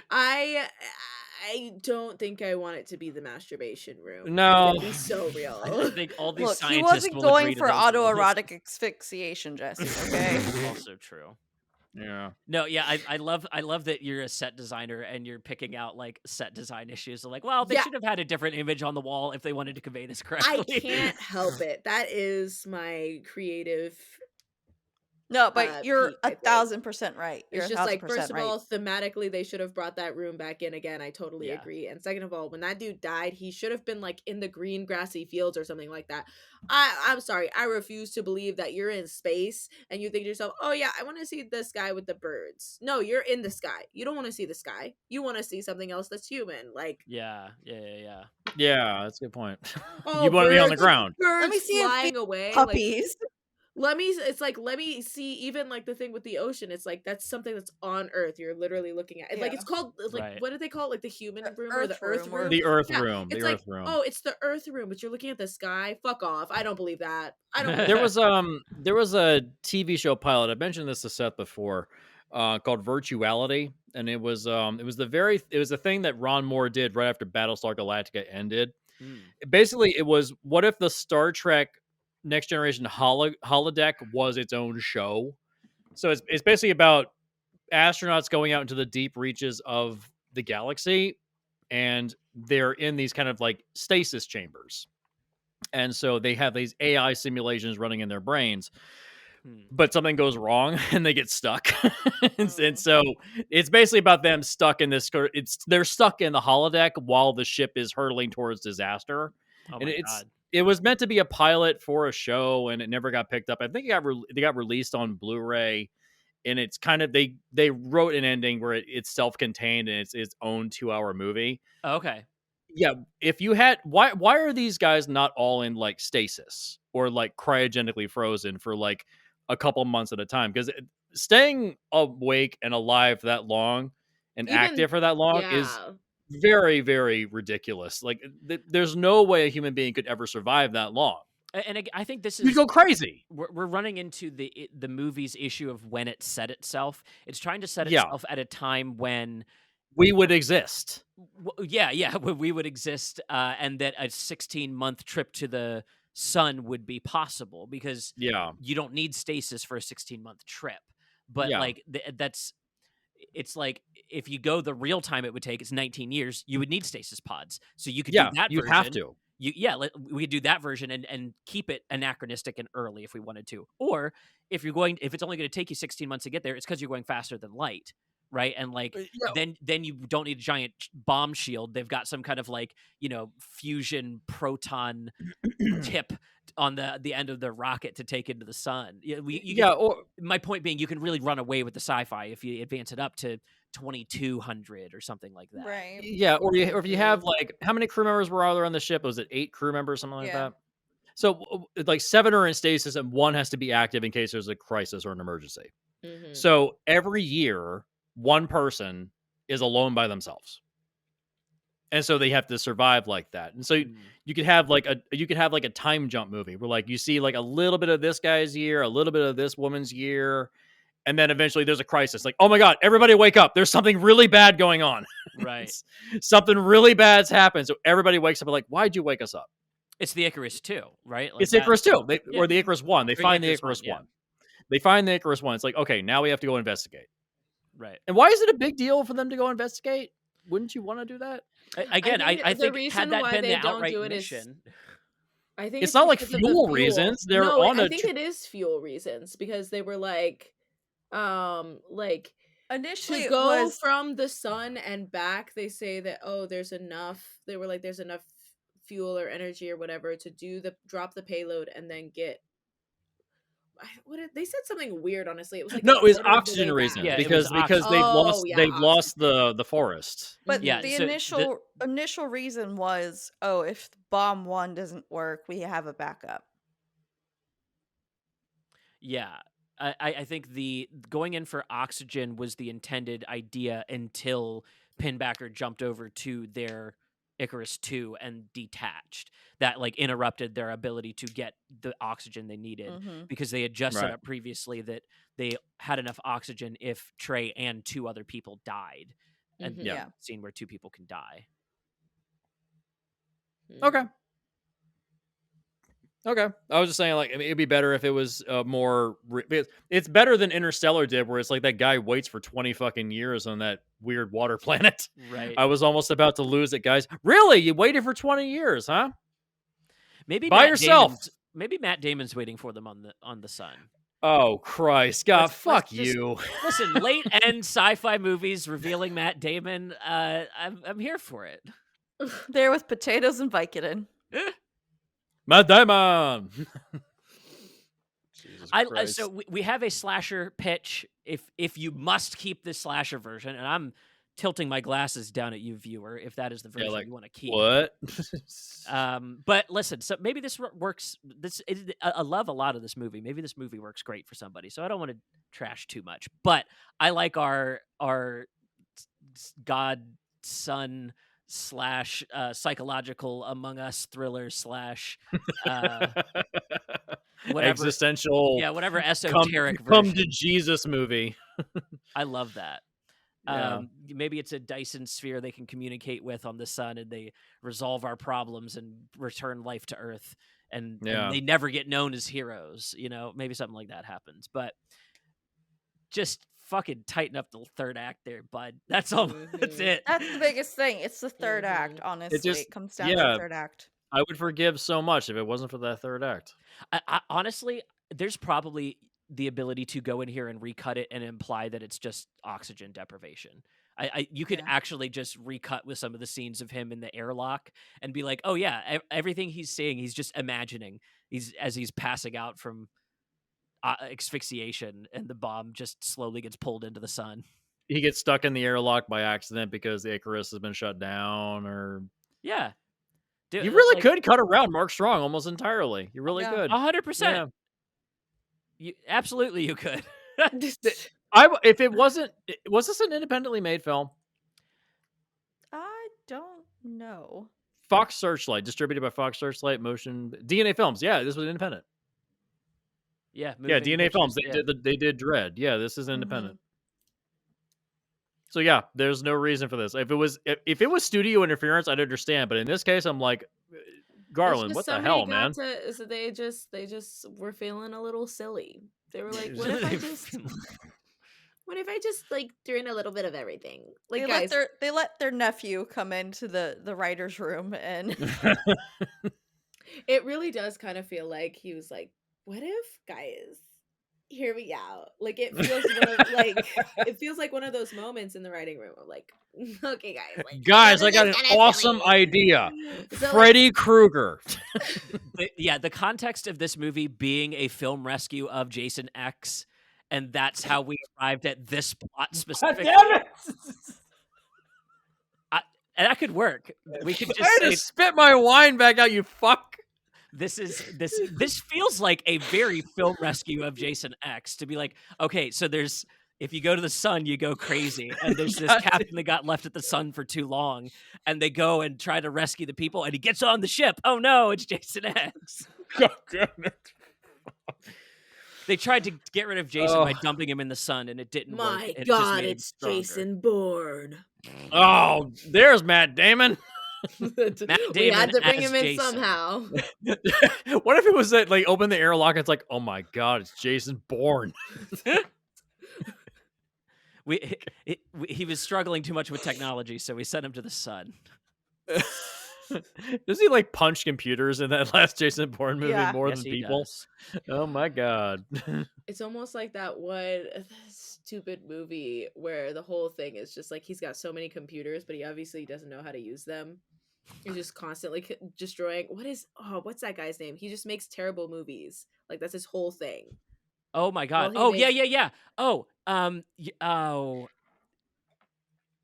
I don't think I want it to be also room. No, it's be so real. I think all these scientists he wasn't will going agree to for those autoerotic asphyxiation, Jesse. Okay, also true. Yeah. No, yeah, I love that you're a set designer and you're picking out like set design issues. So like, well, they should have had a different image on the wall if they wanted to convey this correctly. I can't help it. That is my creative. No, but you're 1,000% right. You're it's just like, first of right. all, thematically, they should have brought that room back in again. I totally agree. And second of all, when that dude died, he should have been like in the green grassy fields or something like that. I'm sorry. I refuse to believe that you're in space and you think to yourself, oh yeah, I want to see the sky with the birds. No, you're in the sky. You don't want to see the sky. You want to see something else that's human. Like, yeah, that's a good point. Oh, you want to be on the ground. Birds let me see flying away. Puppies. Let me see even like the thing with the ocean. It's like that's something that's on Earth. You're literally looking at it. Like it's called like what do they call it? Like the human room or the Earth room? The Earth room. It's the like, Earth room. Oh, it's the Earth room, but you're looking at the sky. Fuck off. I don't believe that. I don't. There was a TV show pilot. I mentioned this to Seth before, called Virtuality, and it was the thing that Ron Moore did right after Battlestar Galactica ended. Basically, it was, what if the Star Trek Next Generation holodeck was its own show? So it's basically about astronauts going out into the deep reaches of the galaxy, and they're in these kind of like stasis chambers, and so they have these AI simulations running in their brains. but something goes wrong and they get stuck. And so it's basically about them stuck in this. They're stuck in the holodeck while the ship is hurtling towards disaster. Oh and my God. It was meant to be a pilot for a show, and it never got picked up. I think they got released on Blu-ray, and it's kind of they wrote an ending where it's self-contained and it's its own 2-hour movie. Okay. Yeah, if you had why are these guys not all in like stasis or like cryogenically frozen for like a couple months at a time? Because staying awake and alive that long and active for that long is very, very ridiculous. Like there's no way a human being could ever survive that long. And I think this You'd is go crazy. We're running into the movie's issue of when it set itself. It's trying to set itself at a time when we would exist. When we would exist, and that a 16-month trip to the sun would be possible because you don't need stasis for a 16-month trip. But like it's like if you go the real time it would take, it's 19 years, you would need stasis pods. So you could do that you version. have to. We could do that version and keep it anachronistic and early if we wanted to. Or if it's only going to take you 16 months to get there, it's because you're going faster than light. Right. And like, then you don't need a giant bomb shield. They've got some kind of like, fusion proton tip on the end of the rocket to take into the sun. My point being, you can really run away with the sci-fi if you advance it up to 2200 or something like that. Right. Yeah. Or if you have like, how many crew members were there on the ship? Was it 8 crew members, something like that? So like 7 are in stasis and 1 has to be active in case there's a crisis or an emergency. Mm-hmm. So every year, 1 person is alone by themselves. And so they have to survive like that. And so you could have like a time jump movie where like you see like a little bit of this guy's year, a little bit of this woman's year, and then eventually there's a crisis. Like, oh my God, everybody wake up. There's something really bad going on. Right. Something really bad's happened. So everybody wakes up and like, why'd you wake us up? It's the Icarus 2, right? Like it's Icarus 2. Or the Icarus 1. They find the Icarus 1. They find the Icarus 1. It's like, okay, now we have to go investigate. Right. And why is it a big deal for them to go investigate? Wouldn't you want to do that? Again, I think had that been the outright mission. I think it's not like fuel reasons. I think it is fuel reasons because they were like initially to go from the sun and back. They say that there's enough. They were like, there's enough fuel or energy or whatever to drop the payload and then get. They said something weird. Honestly, it was like no, it was oxygen reason because they've lost the forest. But the initial reason was if bomb 1 doesn't work, we have a backup. Yeah, I think the going in for oxygen was the intended idea until Pinbacker jumped over to their Icarus 2 and detached. That like interrupted their ability to get the oxygen they needed because they had just set up previously that they had enough oxygen if Trey and 2 other people died. And scene where 2 people can die. Okay. I was just saying, like, it'd be better if it was more. It's better than Interstellar did, where it's like that guy waits for 20 fucking years on that weird water planet. Right. I was almost about to lose it, guys. Really? You waited for 20 years, huh? Maybe by yourself. Maybe Matt Damon's waiting for them on the sun. Oh Christ, God, fuck you! Listen, late end sci-fi movies revealing Matt Damon. I'm here for it. There with potatoes and Vicodin. Matt Damon. So we have a slasher pitch. If you must keep this slasher version, and I'm tilting my glasses down at you, viewer, if that is the version you want to keep. What? But listen, so maybe this works. I love a lot of this movie. Maybe this movie works great for somebody. So I don't want to trash too much. But I like our godson / psychological Among Us thriller / whatever existential, whatever esoteric come to Jesus movie. I love that. Maybe it's a Dyson sphere they can communicate with on the sun, and they resolve our problems and return life to Earth, and they never get known as heroes. Maybe something like that happens. But just fucking tighten up the third act there, bud. That's all. That's it. That's the biggest thing. It's the third act, honestly. It comes down to the third act. I would forgive so much if it wasn't for that third act. I honestly, there's probably the ability to go in here and recut it and imply that it's just oxygen deprivation. You could actually just recut with some of the scenes of him in the airlock and be like, oh yeah, everything he's saying, he's just imagining. As he's passing out from asphyxiation, and the bomb just slowly gets pulled into the sun. He gets stuck in the airlock by accident because the Icarus has been shut down, or yeah. Dude, you really could cut around Mark Strong almost entirely. You really could. 100%. Absolutely, you could. If it wasn't, was this an independently made film? I don't know. Fox Searchlight, distributed by Fox Searchlight Motion DNA Films. Yeah, this was independent. Yeah, DNA Films. They did Dread. Yeah, this is independent. So yeah, there's no reason for this. If it was studio interference, I'd understand. But in this case, I'm like, Garland, what the hell, man? So they just were feeling a little silly. They were like, what if I just like threw in a little bit of everything? Like, they let their nephew come into the writer's room, and it really does kind of feel like he was like, what if, guys, hear me out? Like, it feels it feels like one of those moments in the writing room of like, okay, guys, guys, I got an awesome idea. So, Freddy Krueger. The context of this movie being a film rescue of Jason X, and that's how we arrived at this plot specifically. Damn it! And that could work. We could just spit my wine back out, you fuck. This feels like a very film rescue of Jason X, to be like, okay, so if you go to the sun, you go crazy, and there's this captain that got left at the sun for too long, and they go and try to rescue the people, and he gets on the ship. Oh no, it's Jason X. God damn it. They tried to get rid of Jason by dumping him in the sun, and it didn't work. My God, it's Jason Bourne. Oh, there's Matt Damon. Matt Damon, we had to bring him in Jason. somehow. What if it was that, like, open the airlock and it's like, oh my God, it's Jason Bourne. He was struggling too much with technology, so we sent him to the sun. Does he like punch computers in that last Jason Bourne movie more than people? Does. Oh my God. It's almost like that one stupid movie where the whole thing is just like he's got so many computers, but he obviously doesn't know how to use them. He's just constantly destroying. What's that guy's name? He just makes terrible movies. Like, that's his whole thing. Oh my God. Yeah.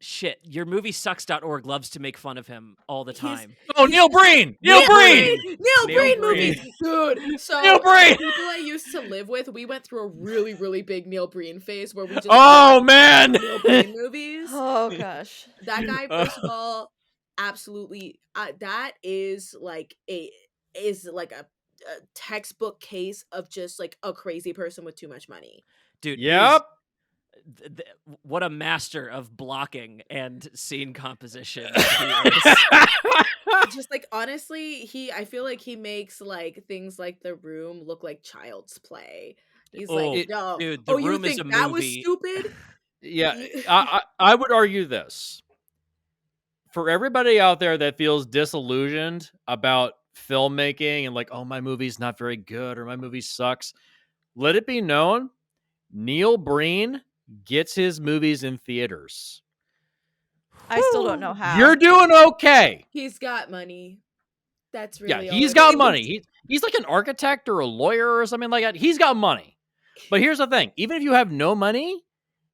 Shit, your moviesucks.org loves to make fun of him all the time. Neil Breen! Neil Breen movies! Dude, so Neil Breen! people I used to live with, we went through a really, really big Neil Breen phase where we just man! Neil Breen movies. Oh gosh. That guy, first of all, absolutely, that is like a textbook case of just like a crazy person with too much money. Dude, yep. What a master of blocking and scene composition. Just like, honestly, I feel like he makes like things like The Room look like child's play. He's like, no, dude, The Room you is think a that movie. was stupid? Yeah, I would argue this. For everybody out there that feels disillusioned about filmmaking and like, oh, my movie's not very good or my movie sucks, let it be known, Neil Breen gets his movies in theaters. I still don't know how. You're doing okay. He's got money. That's really he's got money. He's like an architect or a lawyer or something like that. He's got money. But here's the thing. Even if you have no money,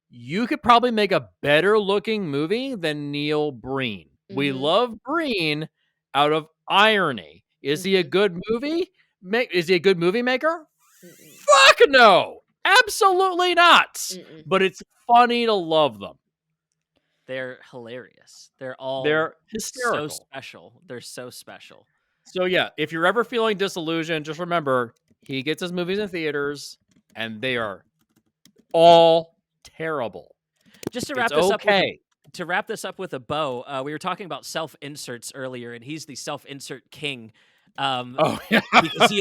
you could probably make a better looking movie than Neil Breen. Mm-hmm. We love Breen out of irony. Is he a good movie? Is he a good movie maker? Fuck no. Absolutely not. But it's funny to love them. They're hilarious. They're hysterical. So special. They're so special. So yeah, if you're ever feeling disillusioned, just remember he gets his movies in theaters and they are all terrible. Just to wrap this up with a bow, we were talking about self-inserts earlier, and he's the self-insert king. Because he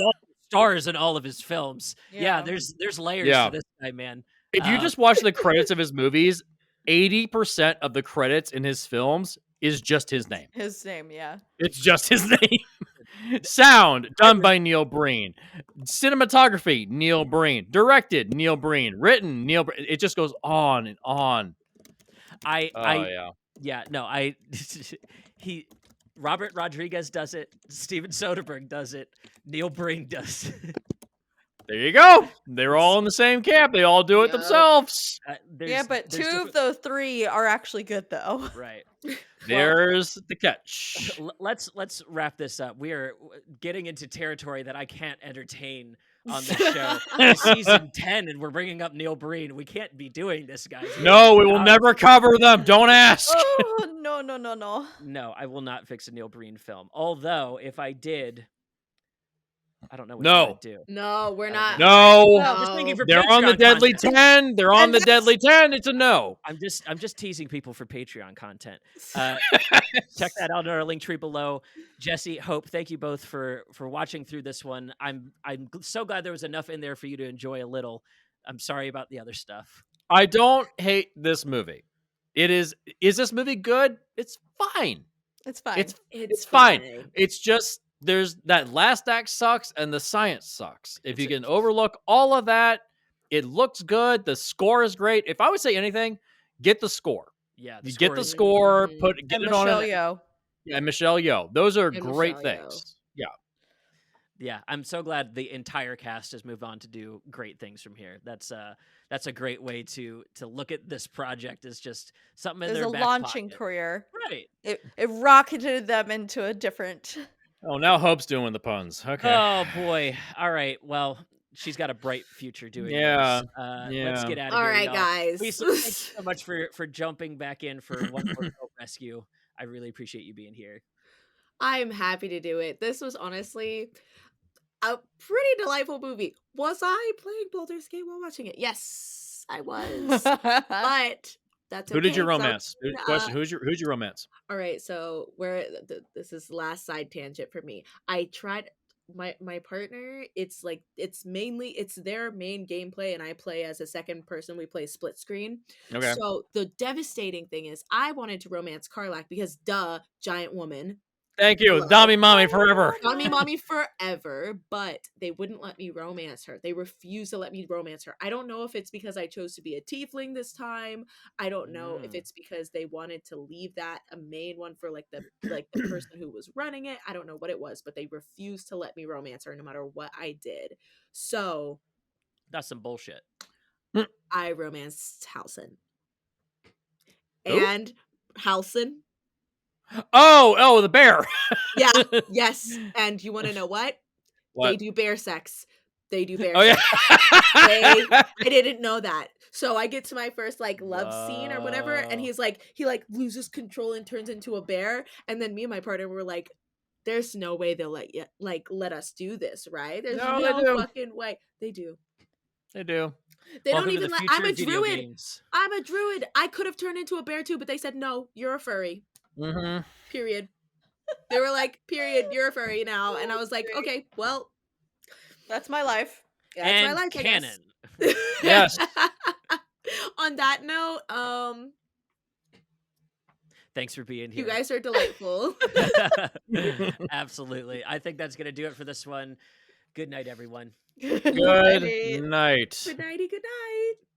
stars in all of his films. Yeah, there's layers to this guy, man. If you just watch the credits of his movies, 80% of the credits in his films is just his name. His name, yeah. It's just his name. Sound done by Neil Breen. Cinematography, Neil Breen. Directed, Neil Breen. Written, Neil Breen. It just goes on and on. Robert Rodriguez does it. Steven Soderbergh does it. Neil Breen does it. There you go. They're all in the same camp. They all do it themselves. But two of those three are actually good, though. Right. There's the catch. Let's wrap this up. We are getting into territory that I can't entertain on this show. It's season 10, and we're bringing up Neil Breen. We can't be doing this, guys. No, we will never cover them. Don't ask. Oh, no. No, I will not fix a Neil Breen film. Although, if I did, I don't know what No. to do. No, we're not. No. Just thinking for They're Patreon on the Deadly content. 10. They're on the Deadly 10. It's a no. I'm just teasing people for Patreon content. Check that out in our link tree below. Jesse, Hope, thank you both for watching through this one. I'm so glad there was enough in there for you to enjoy a little. I'm sorry about the other stuff. I don't hate this movie. Is this movie good? It's fine. It's fine. It's fine. It's just there's that last act sucks and the science sucks. If you can overlook all of that, it looks good. The score is great. If I would say anything, get the score. Yeah, you get the score. Get it on Michelle Yeoh. Yeah, Michelle Yeoh. Those are great things. Yeah. Yeah, I'm so glad the entire cast has moved on to do great things from here. That's a great way to look at this project as just something in their back launching pocket. career. Right. It rocketed them into a different. Oh, now Hope's doing the puns. Okay. Oh boy. All right. Well, she's got a bright future doing this. Let's get out of here. All right, y'all. guys. Lisa, thank you so much for jumping back in for One More Hope Rescue. I really appreciate you being here. I'm happy to do it. This was honestly a pretty delightful movie. Was I playing Baldur's Gate while watching it? Yes, I was. But that's okay. Who did you romance? Question: Who's your romance? All right, so this is the last side tangent for me. I tried my partner. It's their main gameplay, and I play as a second person. We play split screen. Okay. So the devastating thing is, I wanted to romance Karlak because giant woman. Thank you. Dami Mommy forever. Dami Mommy forever, but they wouldn't let me romance her. They refused to let me romance her. I don't know if it's because I chose to be a tiefling this time. I don't know if it's because they wanted to leave that a main one for the person who was running it. I don't know what it was, but they refused to let me romance her no matter what I did. So that's some bullshit. I romanced Halsin. And Halsin. Oh, the bear. Yeah, yes. And you want to know what? They do bear sex. They do bear sex. I didn't know that. So I get to my first love scene or whatever, and he loses control and turns into a bear. And then me and my partner were like, there's no way they'll let us do this, right? There's no fucking way. They do. They do. They don't even let. I'm a druid. I'm a druid. I could have turned into a bear too, but they said no, you're a furry. Mm-hmm. Period. They were like, period, you're a furry now. And I was like, okay, well, that's my life. Yeah, that's my life, canon. Yes. On that note, thanks for being here. You guys are delightful. Absolutely. I think that's gonna do it for this one. Good night, everyone. Good night. Good nighty, good night.